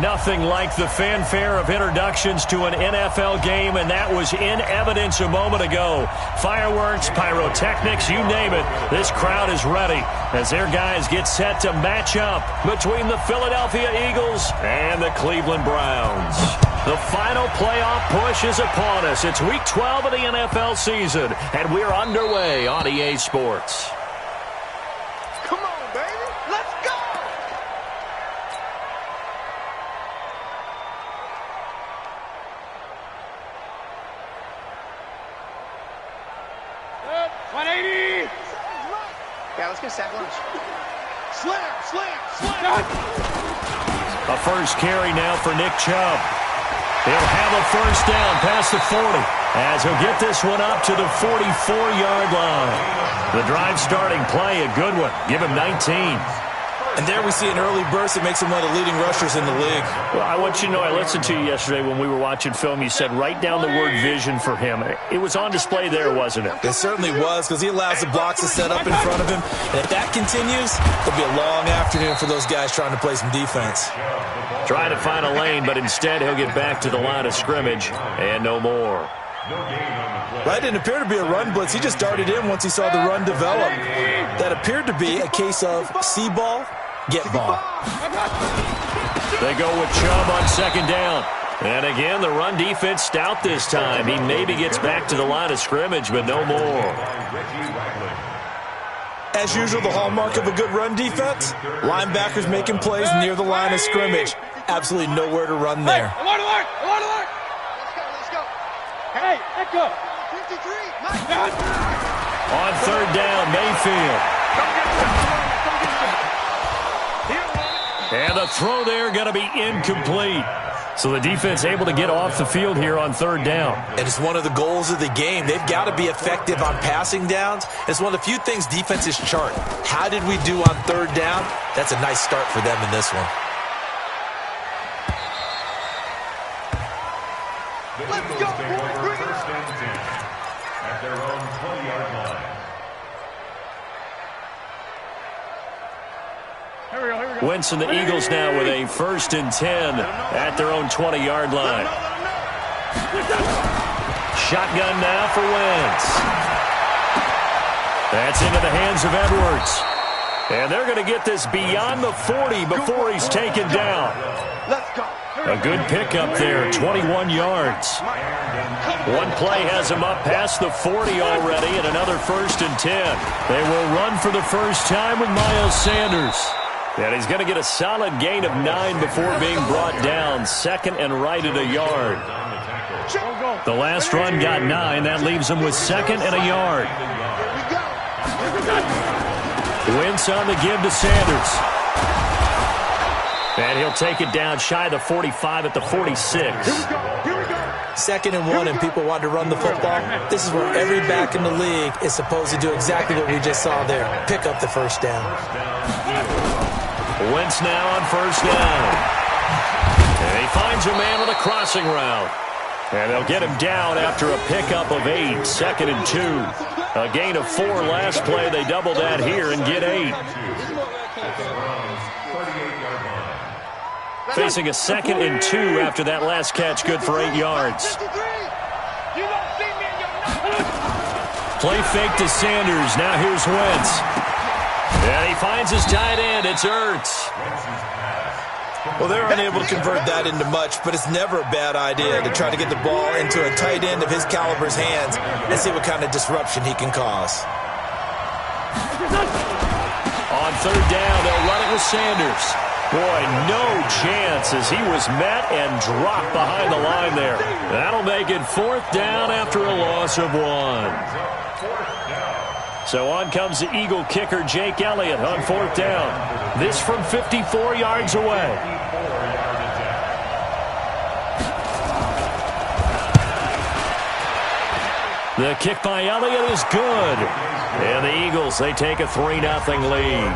Nothing like the fanfare of introductions to an NFL game, and that was in evidence a moment ago. Fireworks, pyrotechnics, you name it. This crowd is ready as their guys get set to match up between the Philadelphia Eagles and the Cleveland Browns. The final playoff push is upon us. It's Week 12 of the NFL season, and we're underway on EA Sports. Come on, baby. Let's go. Good. 180. Yeah, let's get sack lunch. Slam, slam, slam. A first carry now for Nick Chubb. He'll have a first down past the 40 as he'll get this one up to the 44-yard line. The drive starting play, a good one. Give him 19. And there we see an early burst that makes him one of the leading rushers in the league. Well, I want you to know, I listened to you yesterday when we were watching film. You said write down the word vision for him. It was on display there, wasn't it? It certainly was, because he allows the blocks to set up in front of him. And if that continues, it'll be a long afternoon for those guys trying to play some defense. Trying to find a lane, but instead he'll get back to the line of scrimmage and no more. Right, didn't appear to be a run blitz. He just darted in once he saw the run develop. That appeared to be a case of see ball, get ball. They go with Chubb on second down. And again, the run defense stout this time. He maybe gets back to the line of scrimmage, but no more. As usual, the hallmark of a good run defense, linebackers making plays near the line of scrimmage. Absolutely nowhere to run there. Alert, alert, alert, alert. Let's go. Hey, let's go. 53. On third down, Mayfield. And the throw there going to be incomplete. So the defense able to get off the field here on third down. And it's one of the goals of the game. They've got to be effective on passing downs. It's one of the few things defenses chart. How did we do on third down? That's a nice start for them in this one. Let's go, boys. Bring it First and 10 at their own 20-yard line. Wentz and the Eagles now with a first and 10 at their own 20-yard line. Shotgun now for Wentz. That's into the hands of Edwards. And they're going to get this beyond the 40 before he's taken down. Let's go. A good pickup there, 21 yards. One play has him up past the 40 already, and another first and 10. They will run for the first time with Miles Sanders. And he's going to get a solid gain of 9 before being brought down. Second and right at a yard. The last run got 9. That leaves him with second and a yard. Wentz on the give to Sanders. And he'll take it down shy of the 45 at the 46. Second and 1 and people want to run the football. This is where every back in the league is supposed to do exactly what we just saw there. Pick up the first down. Wentz now on first down. And he finds a man on a crossing route. And they'll get him down after a pickup of 8. Second and 2. A gain of 4 last play. They double that here and get 8. Facing a second and 2 after that last catch. Good for 8 yards. Play fake to Sanders. Now here's Wentz. And he finds his tight end. It's Ertz. Well, they're unable to convert that into much, but it's never a bad idea to try to get the ball into a tight end of his caliber's hands and see what kind of disruption he can cause. On third down, they'll run it with Sanders. Boy, no chance as he was met and dropped behind the line there. That'll make it fourth down after a loss of 1. So on comes the Eagle kicker, Jake Elliott, on fourth down. This from 54 yards away. The kick by Elliott is good. And the Eagles, they take a 3-0 lead.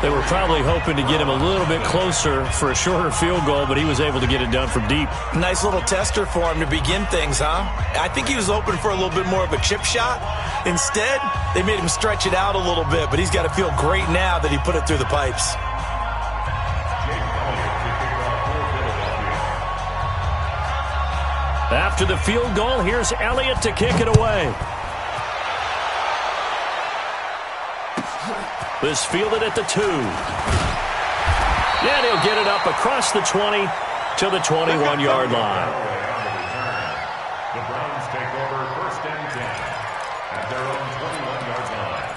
They were probably hoping to get him a little bit closer for a shorter field goal, but he was able to get it done from deep. Nice little tester for him to begin things, huh? I think he was hoping for a little bit more of a chip shot. Instead, they made him stretch it out a little bit, but he's got to feel great now that he put it through the pipes. After the field goal, here's Elliott to kick it away. This fielded at the 2. And he'll get it up across the 20 to the 21-yard line. The Browns take over 1st and 10 at their own 21-yard line.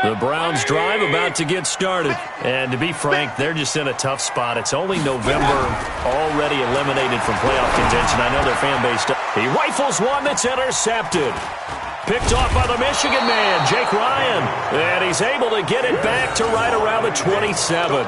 The Browns drive about to get started. And to be frank, they're just in a tough spot. It's only November, already eliminated from playoff contention. I know their fan base does. He rifles one that's intercepted. Picked off by the Michigan man, Jake Ryan. And he's able to get it back to right around the 27.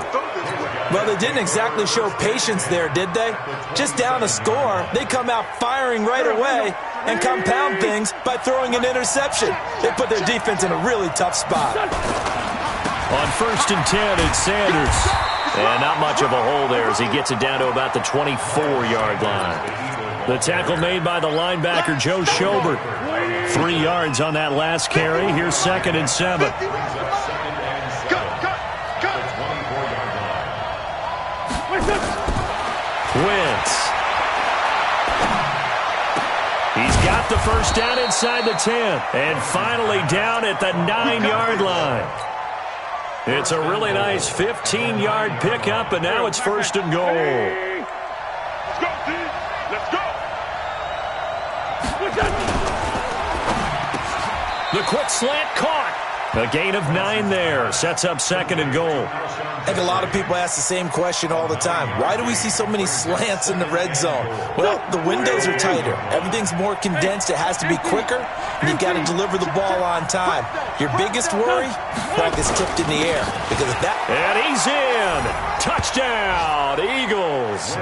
Well, they didn't exactly show patience there, did they? Just down a score, they come out firing right away and compound things by throwing an interception. They put their defense in a really tough spot. On 1st and 10, it's Sanders. And not much of a hole there as he gets it down to about the 24-yard line. The tackle made by the linebacker, Joe Schobert. 3 yards on that last carry. Here's 2nd and 7. Wentz. He's got the first down inside the 10. And finally down at the 9-yard line. It's a really nice 15-yard pickup, and now it's 1st and goal. Let's go, team. Let's go. The quick slant caught. A gain of 9 there. Sets up 2nd and goal. I think a lot of people ask the same question all the time. Why do we see so many slants in the red zone? Well, the windows are tighter. Everything's more condensed. It has to be quicker, and you've got to deliver the ball on time. Your biggest worry? Ball gets tipped in the air. Because of that. And he's in. Touchdown, Eagles.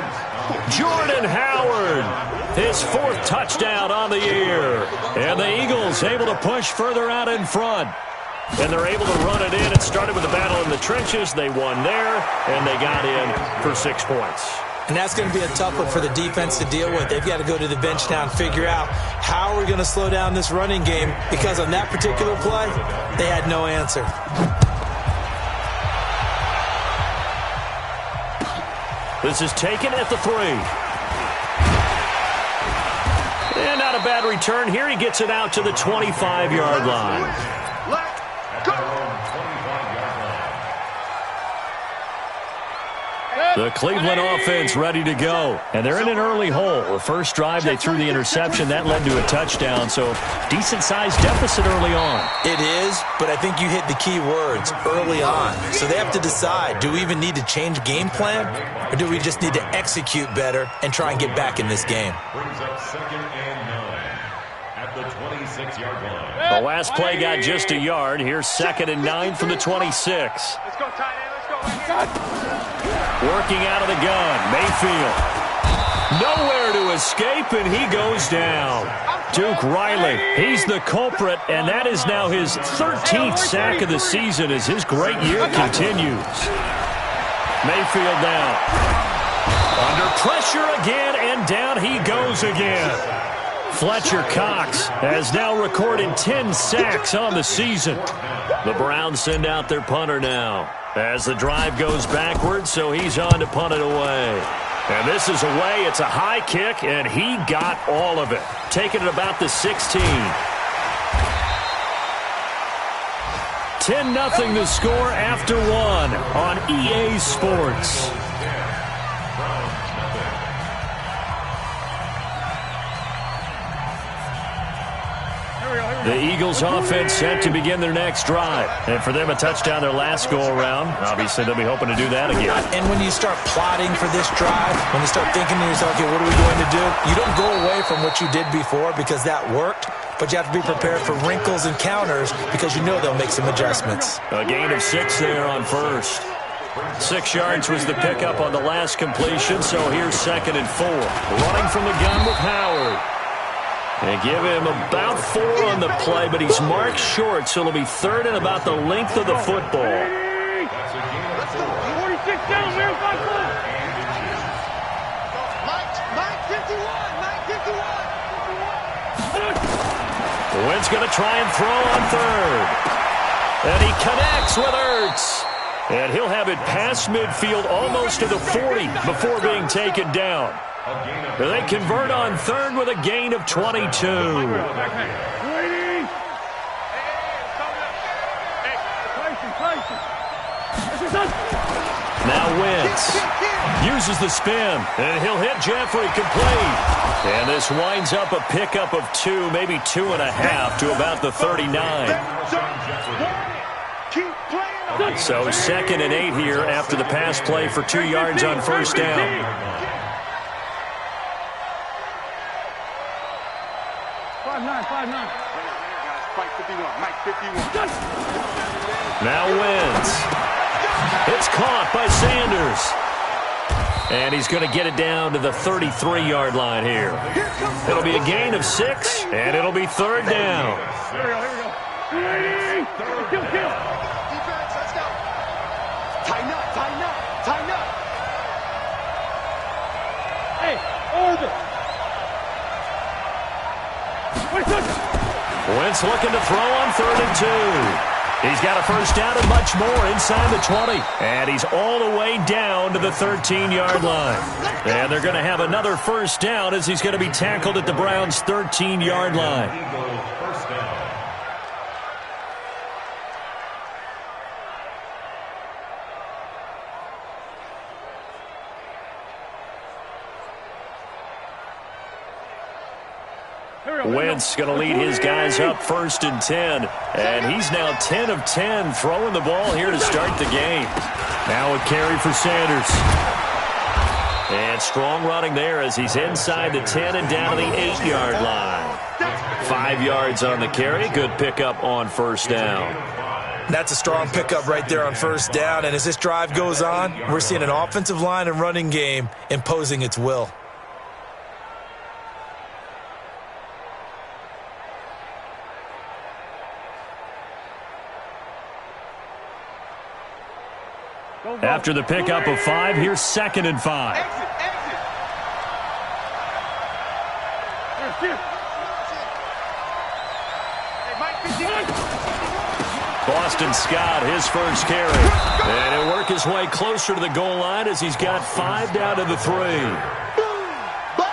Jordan Howard. His 4th touchdown on the year. And the Eagles able to push further out in front. And they're able to run it in. It started with a battle in the trenches. They won there, and they got in for 6 points. And that's going to be a tough one for the defense to deal with. They've got to go to the bench now and figure out how are we going to slow down this running game, because on that particular play, they had no answer. This is taken at the 3. And not a bad return. Here he gets it out to the 25-yard line. The Cleveland offense ready to go. And they're in an early hole. The first drive, they threw the interception. That led to a touchdown. So decent-sized deficit early on. It is, but I think you hit the key words, early on. So they have to decide, do we even need to change game plan? Or do we just need to execute better and try and get back in this game? Brings up 2nd and 9 at the 26-yard line. The last play got just a yard. Here's 2nd and 9 from the 26. Let's go, tight end. Let's go. Working out of the gun, Mayfield. Nowhere to escape, and he goes down. Duke Riley, he's the culprit, and that is now his 13th sack of the season as his great year continues. Mayfield down. Under pressure again, and down he goes again. Fletcher Cox has now recorded 10 sacks on the season. The Browns send out their punter now as the drive goes backwards, so he's on to punt it away. And this is away. It's a high kick, and he got all of it. Taking it about the 16. 10-0 the score after 1 on EA Sports. The Eagles offense set to begin their next drive. And for them, a touchdown their last go-around. Obviously, they'll be hoping to do that again. And when you start plotting for this drive, when you start thinking to yourself, okay, what are we going to do? You don't go away from what you did before because that worked, but you have to be prepared for wrinkles and counters because you know they'll make some adjustments. A gain of 6 there on first. 6 yards was the pickup on the last completion, so here's 2nd and 4. Running from the gun with Howard. They give him about 4 on the play, but he's marked short, so it'll be third and about the length of the football. Let's go. 46 down, man. 5 4. Mike 51. Wynn's going to try and throw on third. And he connects with Ertz. And he'll have it past midfield almost to the 40 before being taken down. They convert on third with a gain of 22. Now Wentz uses the spin, and he'll hit Jeffrey complete. And this winds up a pickup of 2, maybe 2.5 to about the 39. So 2nd and 8 here after the pass play for 2 yards on first down. 5-9. Mike 51. Now Wentz. It's caught by Sanders. And he's going to get it down to the 33-yard line here. It'll be a gain of 6, and it'll be third down. Here we go. Kill. Defense, let's go. Tighten up. Hey, order. Wentz looking to throw on 3rd and 2. He's got a first down and much more inside the 20. And he's all the way down to the 13-yard line. And they're going to have another first down as he's going to be tackled at the Browns' 13-yard line. Wentz going to lead his guys up 1st and 10. And he's now 10 of 10 throwing the ball here to start the game. Now a carry for Sanders. And strong running there as he's inside the 10 and down to the 8-yard line. 5 yards on the carry. Good pickup on first down. That's a strong pickup right there on first down. And as this drive goes on, we're seeing an offensive line and running game imposing its will. After the pickup of 5, here's 2nd and 5. Boston Scott, his first carry. And he'll work his way closer to the goal line as he's got 5 down to the 3.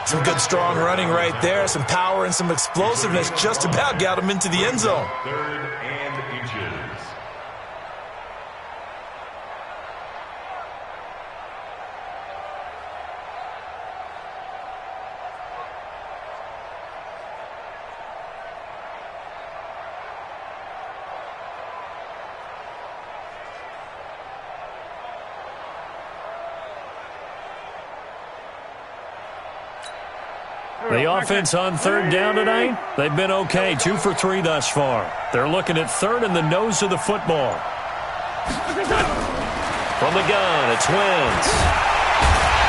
Some good, strong running right there. Some power and some explosiveness just about got him into the end zone. 3rd and inches. The offense on 3rd down tonight, they've been okay. 2 for 3 thus far. They're looking at 3rd and the nose of the football. From the gun, it's Wentz.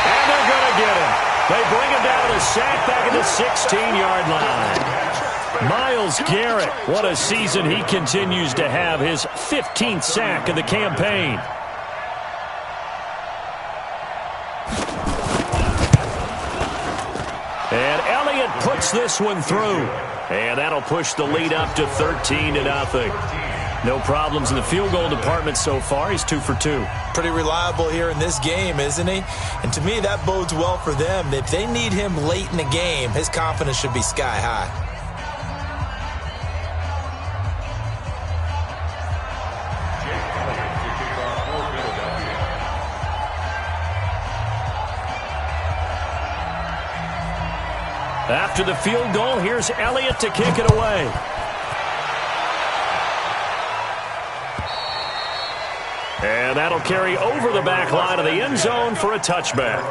And they're going to get him. They bring him down to the sack back at the 16-yard line. Myles Garrett, what a season he continues to have. His 15th sack of the campaign. And Elliott puts this one through. And that'll push the lead up to 13-0. No problems in the field goal department so far. He's 2 for 2. Pretty reliable here in this game, isn't he? And to me, that bodes well for them. If they need him late in the game, his confidence should be sky high. After the field goal, here's Elliott to kick it away. And that'll carry over the back line of the end zone for a touchback.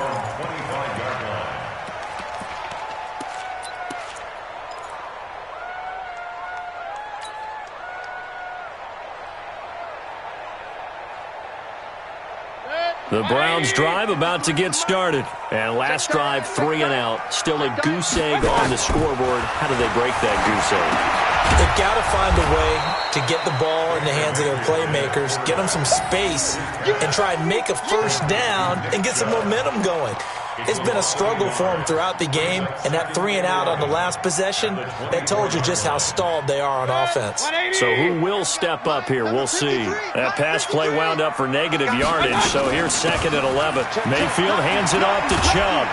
The Browns drive about to get started. And last drive, 3 and out. Still a goose egg on the scoreboard. How do they break that goose egg? They've got to find a way to get the ball in the hands of their playmakers, get them some space, and try and make a first down and get some momentum going. It's been a struggle for them throughout the game, and that 3 and out on the last possession, that told you just how stalled they are on offense. So who will step up here? We'll see. That pass play wound up for negative yardage, so here's 2nd and 11. Mayfield hands it off to Chubb,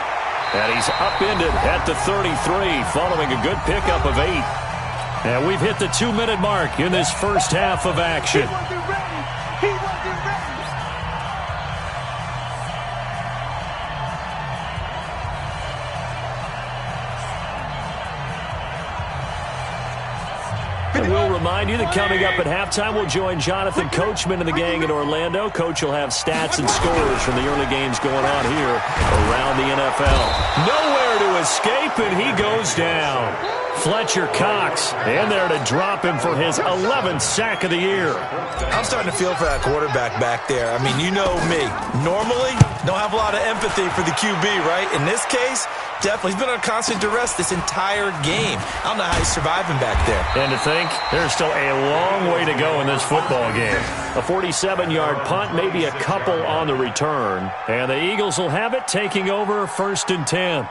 and he's upended at the 33 following a good pickup of 8. And we've hit the 2-minute mark in this first half of action. And we'll remind you that coming up at halftime, we'll join Jonathan Coachman and the gang in Orlando. Coach will have stats and scores from the early games going on here around the NFL. Nowhere to escape, and he goes down. Fletcher Cox in there to drop him for his 11th sack of the year. I'm starting to feel for that quarterback back there. I mean, you know me. Normally, don't have a lot of empathy for the QB, right? In this case, definitely. He's been on constant duress this entire game. I don't know how he's surviving back there. And to think, there's still a long way to go in this football game. A 47-yard punt, maybe a couple on the return. And the Eagles will have it, taking over 1st and 10.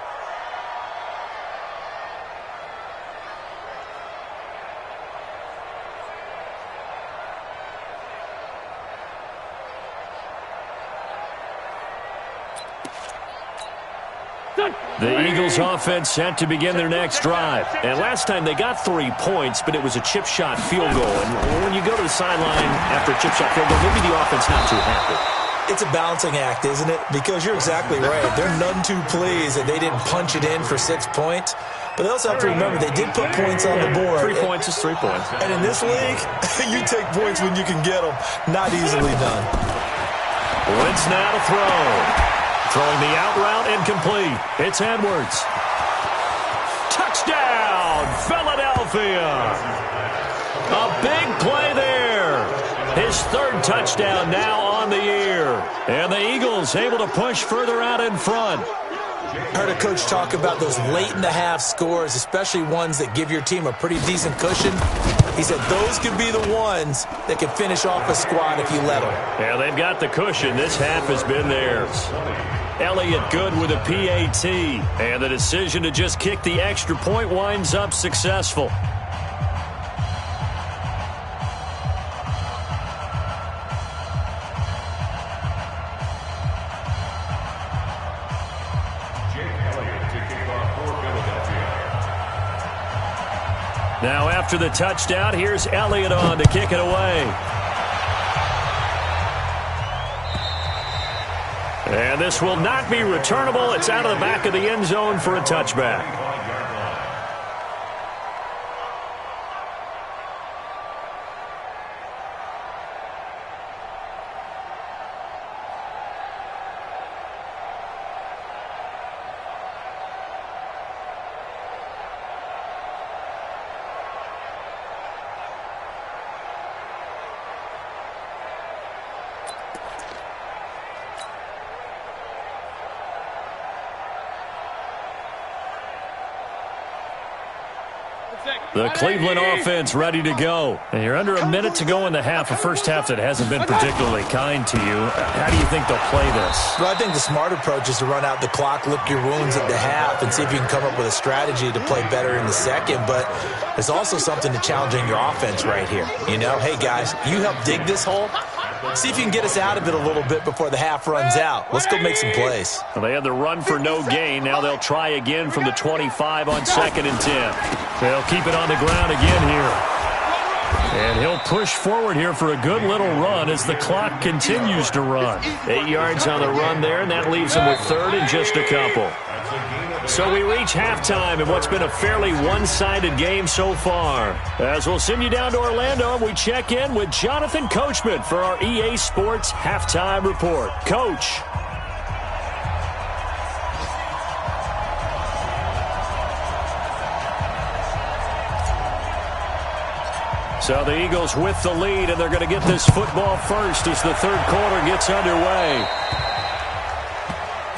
The Eagles offense set to begin their next drive. And last time they got 3 points, but it was a chip shot field goal. And when you go to the sideline after a chip shot field goal, maybe the offense not too happy. It's a balancing act, isn't it? Because you're exactly right. They're none too pleased that they didn't punch it in for 6 points. But they also have to remember they did put points on the board. 3 points is 3 points. And in this league, you take points when you can get them. Not easily done. Wentz now to throw. Throwing the out route incomplete. It's Edwards. Touchdown, Philadelphia. A big play there. His 3rd touchdown now on the year. And the Eagles able to push further out in front. Heard a coach talk about those late-in-the-half scores, especially ones that give your team a pretty decent cushion. He said those could be the ones that can finish off a squad if you let them. Yeah, they've got the cushion. This half has been theirs. Elliott good with a PAT. And the decision to just kick the extra point winds up successful. Now after the touchdown, here's Elliott on to kick it away. And this will not be returnable. It's out of the back of the end zone for a touchback. The Cleveland offense ready to go. And you're under a minute to go in the half, a first half that hasn't been particularly kind to you. How do you think they'll play this? Well, I think the smart approach is to run out the clock, lick your wounds at the half, and see if you can come up with a strategy to play better in the second. But there's also something to challenging your offense right here. You know, hey, guys, you help dig this hole. See if you can get us out of it a little bit before the half runs out. Let's go make some plays. Well, they had the run for no gain. Now they'll try again from the 25 on 2nd and 10. They'll keep it on the ground again here. And he'll push forward here for a good little run as the clock continues to run. 8 yards on the run there, and that leaves him with 3rd and just a couple. So we reach halftime in what's been a fairly one-sided game so far. As we'll send you down to Orlando, and we check in with Jonathan Coachman for our EA Sports Halftime Report. Coach. So the Eagles with the lead, and they're going to get this football first as the 3rd quarter gets underway.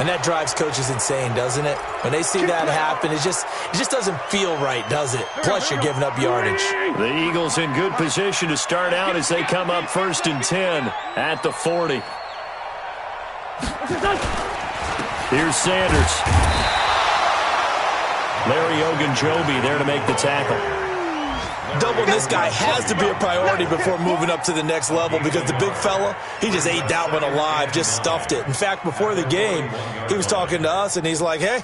And that drives coaches insane, doesn't it? When they see that happen, it just doesn't feel right, does it? Plus, you're giving up yardage. The Eagles in good position to start out as they come up 1st and 10 at the 40. Here's Sanders. Larry Ogunjobi there to make the tackle. Doubling this guy has to be a priority before moving up to the next level because the big fella, he just ate that one alive, just stuffed it. In fact, before the game, he was talking to us, and he's like, hey,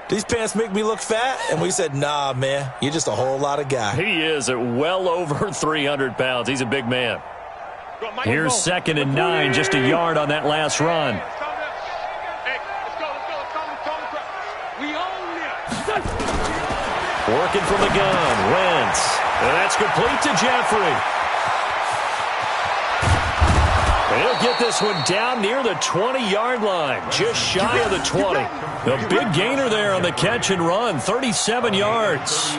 these pants make me look fat? And we said, nah, man, you're just a whole lot of guy. He is at well over 300 pounds. He's a big man. Here's 2nd and 9, just a yard on that last run. Working from the gun, Wentz. And that's complete to Jeffrey. And he'll get this one down near the 20-yard line, just shy of the 20. A big gainer there on the catch and run, 37 yards.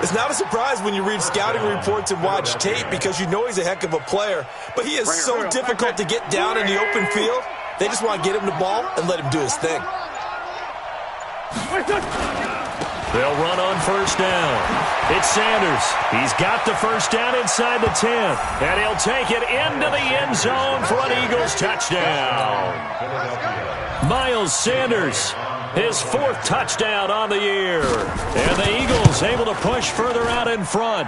It's not a surprise when you read scouting reports and watch tape because you know he's a heck of a player. But he is so difficult to get down in the open field. They just want to get him the ball and let him do his thing. They'll run on 1st down. It's Sanders. He's got the 1st down inside the 10. And he'll take it into the end zone for an Eagles touchdown. Miles Sanders, his 4th touchdown on the year. And the Eagles able to push further out in front.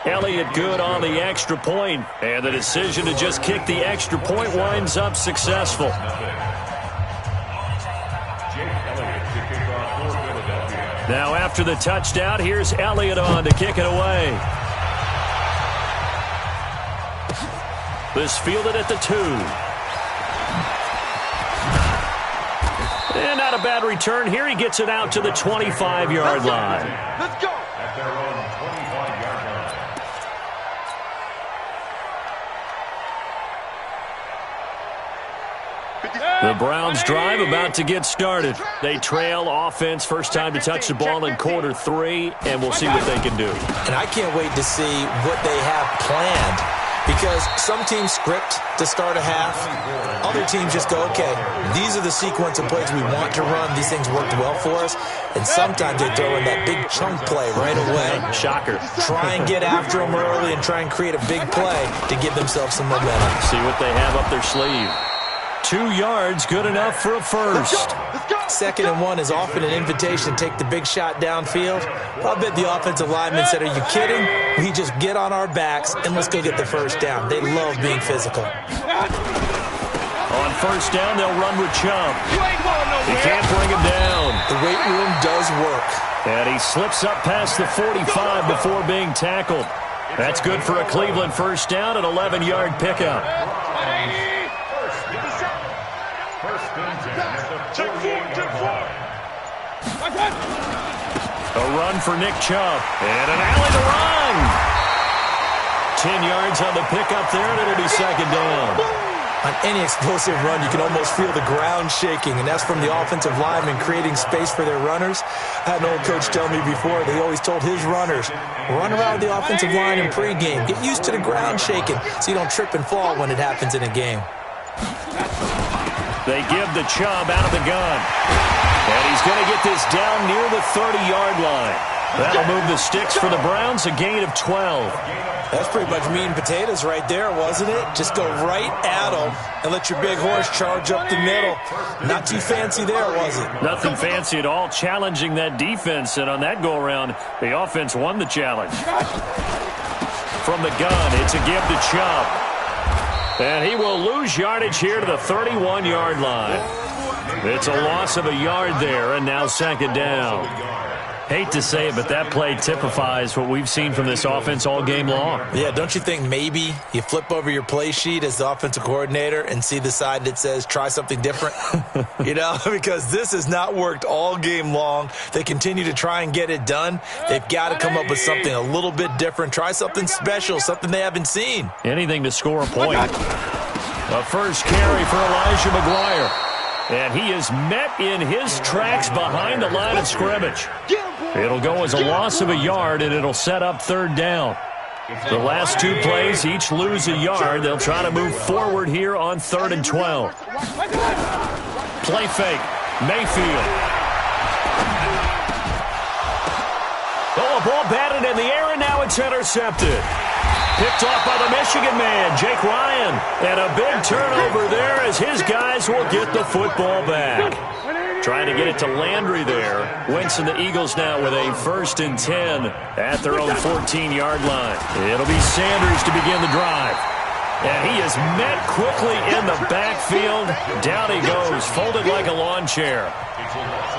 Elliott good on the extra point. And the decision to just kick the extra point winds up successful. Now after the touchdown, here's Elliott on to kick it away. This fielded at the 2. And not a bad return here. He gets it out to the 25-yard line. Let's go. At their own 25-yard line. The Browns drive about to get started. They trail offense first time to touch the ball in quarter 3, and we'll see what they can do. And I can't wait to see what they have planned because some teams script to start a half. Other teams just go, okay, these are the sequence of plays we want to run. These things worked well for us. And sometimes they throw in that big chunk play right away. Shocker. Try and get after them early and try and create a big play to give themselves some momentum. See what they have up their sleeve. 2 yards, good enough for a first. 2nd and 1 is often an invitation to take the big shot downfield. I bet the offensive lineman said, are you kidding? We just get on our backs and let's go get the first down. They love being physical. On 1st down, they'll run with Chubb. He can't bring him down. The weight room does work. And he slips up past the 45 before being tackled. That's good for a Cleveland first down, an 11-yard pickup. A run for Nick Chubb. And an alley to run. 10 yards on the pickup there, and it'll be 2nd down. On any explosive run, you can almost feel the ground shaking, and that's from the offensive linemen creating space for their runners. I had an old coach tell me before, they always told his runners, run around the offensive line in pregame. Get used to the ground shaking so you don't trip and fall when it happens in a game. They give the Chubb out of the gun. And he's going to get this down near the 30-yard line. That'll move the sticks for the Browns, a gain of 12. That's pretty much meat and potatoes right there, wasn't it? Just go right at them and let your big horse charge up the middle. Not too fancy there, was it? Nothing fancy at all, challenging that defense. And on that go-around, the offense won the challenge. From the gun, it's a give to Chubb. And he will lose yardage here to the 31-yard line. It's a loss of a yard there, and now 2nd down. Hate to say it, but that play typifies what we've seen from this offense all game long. Yeah, don't you think maybe you flip over your play sheet as the offensive coordinator and see the side that says try something different? You know, because this has not worked all game long. They continue to try and get it done. They've got to come up with something a little bit different. Try something special, something they haven't seen. Anything to score a point. A first carry for Elijah McGuire. And he is met in his tracks behind the line of scrimmage. It'll go as a loss of a yard, and it'll set up 3rd down. The last 2 plays, each lose a yard. They'll try to move forward here on 3rd and 12. Play fake. Mayfield. Oh, a ball batted in the air, and now it's intercepted. Picked off by the Michigan man, Jake Ryan. And a big turnover there as his guys will get the football back. Trying to get it to Landry there. Wentz and the Eagles now with a 1st and 10 at their own 14-yard line. It'll be Sanders to begin the drive. And he is met quickly in the backfield. Down he goes, folded like a lawn chair.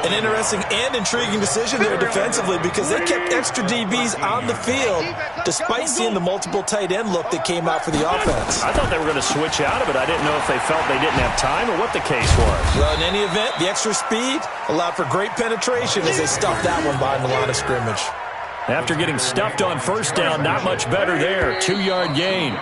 An interesting and intriguing decision there defensively because they kept extra DBs on the field despite seeing the multiple tight end look that came out for the offense. I thought they were going to switch out of it. I didn't know if they felt they didn't have time or what the case was. Well, in any event, the extra speed allowed for great penetration as they stuffed that one behind the line of scrimmage. After getting stuffed on 1st down, not much better there. 2-yard gain.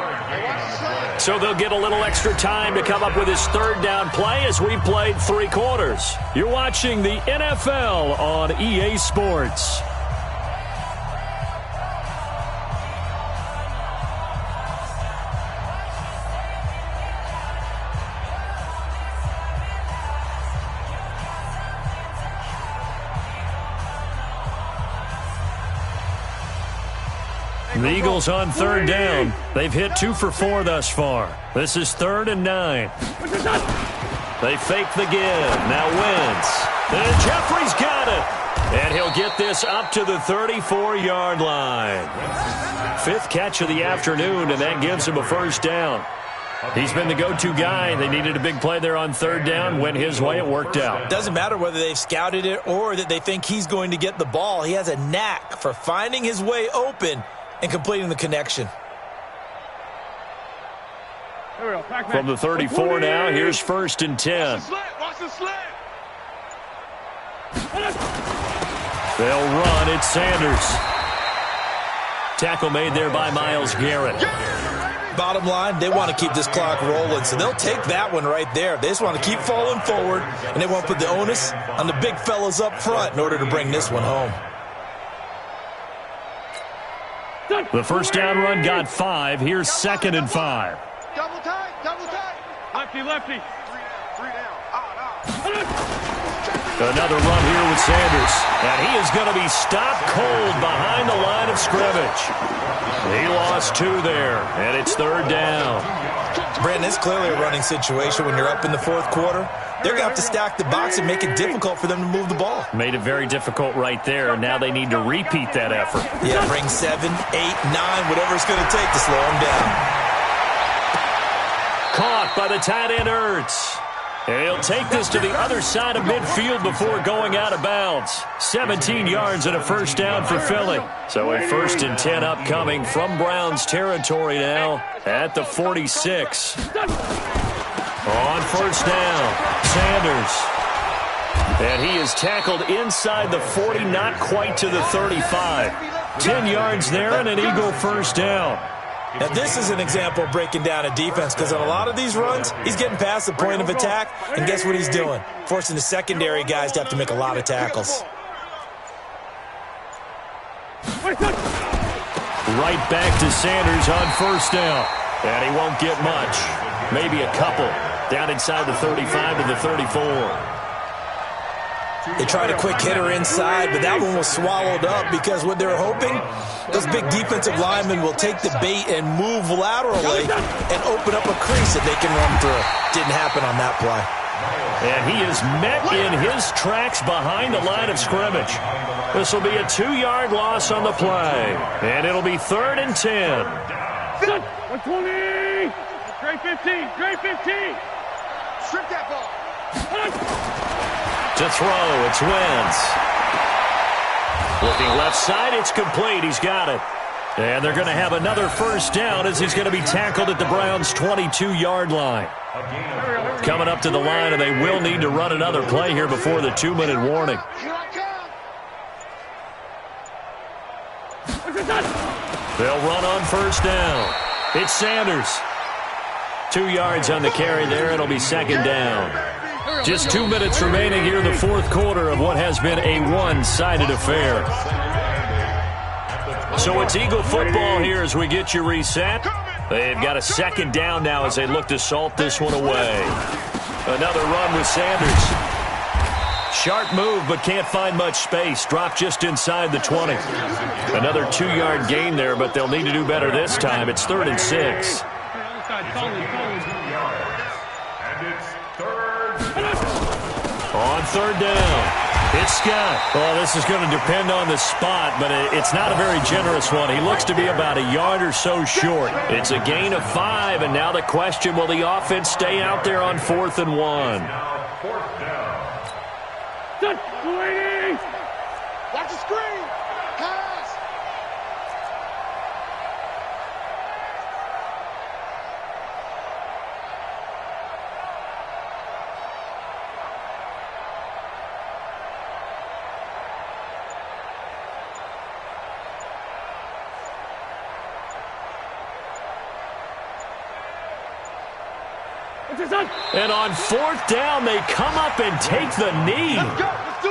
So they'll get a little extra time to come up with his 3rd down play as we've played 3 quarters. You're watching the NFL on EA Sports. The Eagles on 3rd down. They've hit 2 for 4 thus far. This is 3rd and 9. They fake the give. Now Wentz. And Jeffrey's got it. And he'll get this up to the 34-yard line. 5th catch of the afternoon, and that gives him a 1st down. He's been the go-to guy. They needed a big play there on 3rd down. Went his way. It worked out. Doesn't matter whether they've scouted it or that they think he's going to get the ball. He has a knack for finding his way open and completing the connection. From the 34 now, here's 1st and 10. Watch the slit. They'll run. It's Sanders. Tackle made there by Myles Garrett. Bottom line, they want to keep this clock rolling, so they'll take that one right there. They just want to keep falling forward, and they want to put the onus on the big fellas up front in order to bring this one home. The 1st down run got 5. Here's 2nd and 5. Double tight, double tight. Lefty, lefty. 3 down. Another run here with Sanders. And he is going to be stopped cold behind the line of scrimmage. He lost 2 there, and it's 3rd down. Brandon, it's clearly a running situation when you're up in the 4th quarter. They're going to have to stack the box and make it difficult for them to move the ball. Made it very difficult right there. Now they need to repeat that effort. Yeah, bring 7, 8, 9, whatever it's going to take to slow them down. Caught by the tight end Ertz. And he'll take this to the other side of midfield before going out of bounds. 17 yards and a 1st down for Philly. So a 1st and 10 upcoming from Browns territory now at the 46. On 1st down, Sanders. And he is tackled inside the 40, not quite to the 35. 10 yards there and an Eagle 1st down. Now, this is an example of breaking down a defense because on a lot of these runs, he's getting past the point of attack, and guess what he's doing? Forcing the secondary guys to have to make a lot of tackles. Right back to Sanders on 1st down. And he won't get much. Maybe a couple. Down inside the 35 to the 34. They tried a quick hitter inside, but that one was swallowed up because what they were hoping, those big defensive linemen will take the bait and move laterally and open up a crease that they can run through. Didn't happen on that play. And he is met in his tracks behind the line of scrimmage. This will be a 2-yard loss on the play. And it'll be 3rd and 10. 120. Straight 15. Straight 15. Strip that ball. To throw, it's Wentz. Looking left side, it's complete. He's got it. And they're going to have another 1st down as he's going to be tackled at the Browns' 22-yard line. Coming up to the line, and they will need to run another play here before the 2-minute warning. They'll run on 1st down. It's Sanders. 2 yards on the carry there. It'll be 2nd down. Just 2 minutes remaining here in the 4th quarter of what has been a one-sided affair. So it's Eagle football here as we get you reset. They've got a 2nd down now as they look to salt this one away. Another run with Sanders. Sharp move, but can't find much space. Dropped just inside the 20. Another 2-yard gain there, but they'll need to do better this time. It's 3rd and 6. And it's 3rd. On 3rd down. It's Scott. Well, this is going to depend on the spot, but it's not a very generous one. He looks to be about a yard or so short. It's a gain of 5, and now the question, will the offense stay out there on 4th and 1? Now 4th down. Watch the screen. Pass. And on 4th down, they come up and take the knee.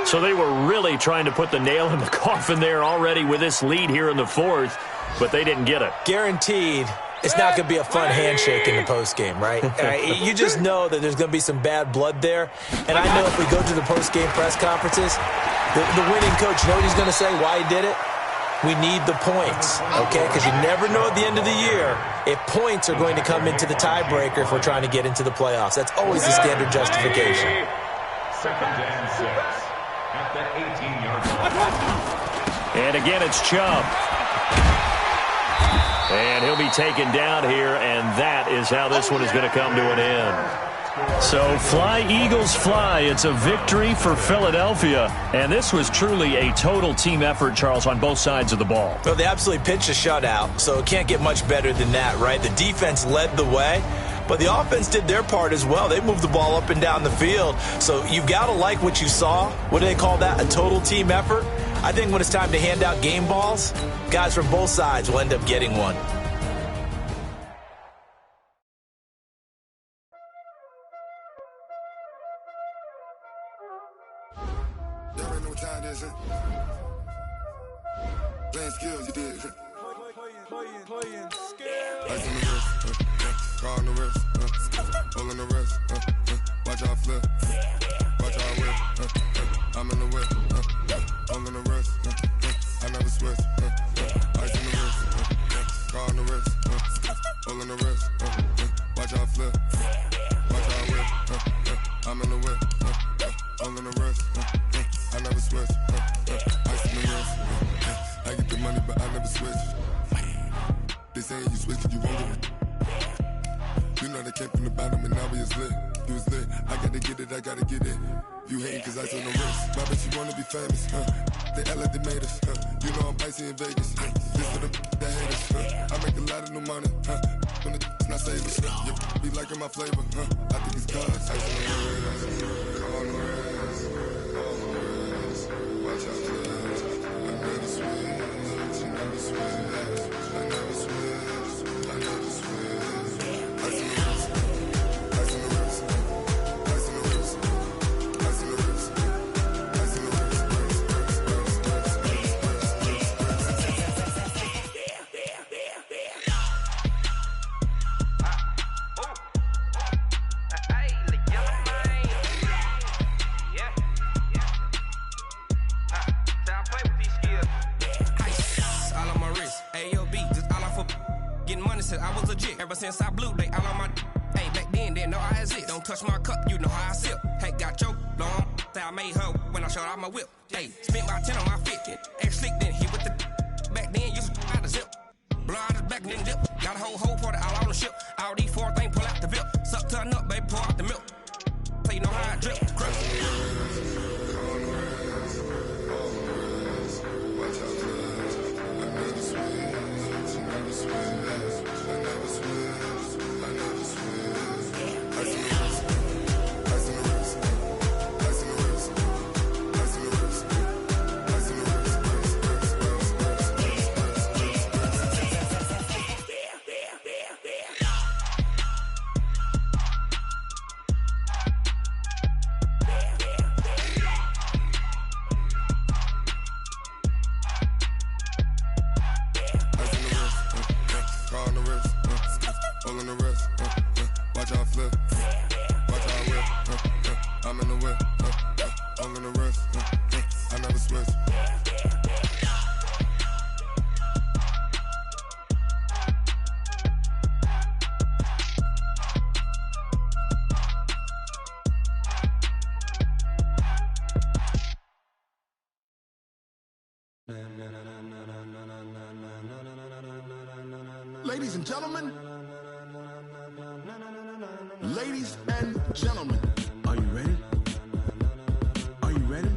So they were really trying to put the nail in the coffin there already with this lead here in the 4th, but they didn't get it. Guaranteed, it's not going to be a fun handshake in the postgame, right? You just know that there's going to be some bad blood there. And I know if we go to the postgame press conferences, the winning coach, you know what he's going to say, why he did it? We need the points, okay? Because you never know at the end of the year if points are going to come into the tiebreaker if we're trying to get into the playoffs. That's always the standard justification. 2nd and 6 at the 18-yard line. And again, it's Chubb. And he'll be taken down here, and that is how this one is going to come to an end. So fly, Eagles, fly. It's a victory for Philadelphia. And this was truly a total team effort, Charles, on both sides of the ball. Well, they absolutely pitched a shutout, so it can't get much better than that, right? The defense led the way, but the offense did their part as well. They moved the ball up and down the field. So you've got to like what you saw. What do they call that? A total team effort? I think when it's time to hand out game balls, guys from both sides will end up getting one. Playing skills, you did. Playing skills. Ice on the wrist, car on the wrist, hole in the wrist, watch out flip, watch out whip, I'm in the whip, hole in the wrist, I never switch, ice on the wrist, car on the wrist, hole in the wrist, watch out flip, watch out whip, I'm in the whip, hole in the wrist, I never switch, ice on the wrist. I get the money, but I never switch. They saying you switch, you won't get it. You know they came from the bottom and now we is lit. You was lit, I gotta get it, I gotta get it. You hating cause I on the wrist. My bitch, you wanna be famous, They act like they made us, You know I'm icy in Vegas, This for the that hate us, I make a lot of new money, When the not savers, You be liking my flavor, I think it's cause I on the wrist, on the wrist, on the wrist. Watch out, please. I never switch, I never switch, I never switch, I never switch. Ice in the wrist, ice in the wrist, ice in the wrist, ice in the wrist, ice in the wrist. I was legit ever since I blew they all on my hey back then didn't know I exist. Don't touch my cup, you know how I sip. Hey, got your long I made her when I showed out my whip. Hey, spent about 10 on my fit. Ex slick then hit with the back then used to out the zip. Blow out his back then dip. Got a whole party all on the ship. All these 4 things pull out the VIP. Suck turn up, baby, pour out the milk. So you know how I drip. I'm in the whip, I'm in the rest, I never switch. Ladies and gentlemen, ladies and gentlemen, are you ready? Are you ready?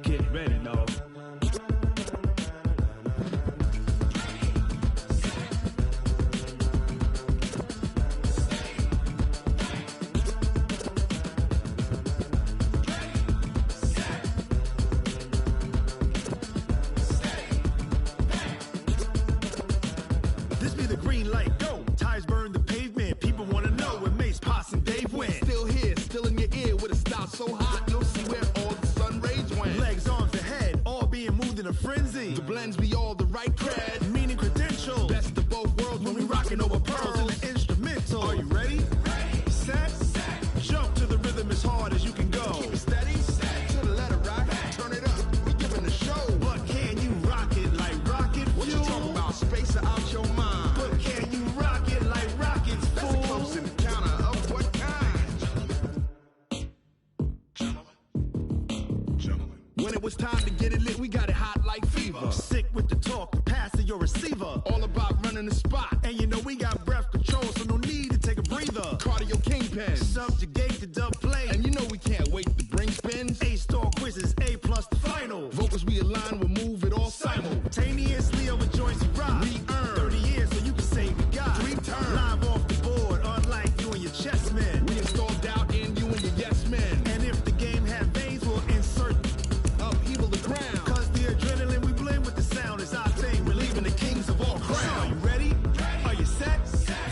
Get ready, dog. This be the green light, go. Tires burn the pavement. People wanna know where Mace, Potts, and Dave went. Still here, still in your ear with a style so hot, you'll see where all the sun rays went. Legs, arms, and head, all being moved in a frenzy. The blends be all the right cred, meaning credentials. Best of both worlds when we rockin' over pearls in the instrumental. Are you ready? Ready. Set. Jump to the rhythm as hard as you can go. Keep it steady. To the letter, right? Turn it up. We giving the show. But can you rock it like rocket fuel? What you talking about? Space out your mind. But can you rock it like rockets, fool? That's a close encounter of what kind? Gentlemen. When it was time to get it lit, we got it hot like fever. Sick with the talk, the pass to your receiver. All about running the spot. And you know we got breath control, so no need to take a breather. Cardio kingpin. Subjugate the dub play. And you know we can't wait to bring spins. A-star quizzes, A+ the final. Vocals we align, we'll move it all simultaneously over joints you rock. We earn 30 years so you can say we got 3 turns. Live off the board, unlike you and your chess men. We install doubt in you and your yes men. And if the game had veins, we'll insert upheaval the ground. Cause the adrenaline we blend with the sound is our thing. We're leaving the kings of all crowns. So are you ready? Are you set?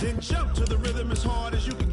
Then jump to the rhythm as hard as you can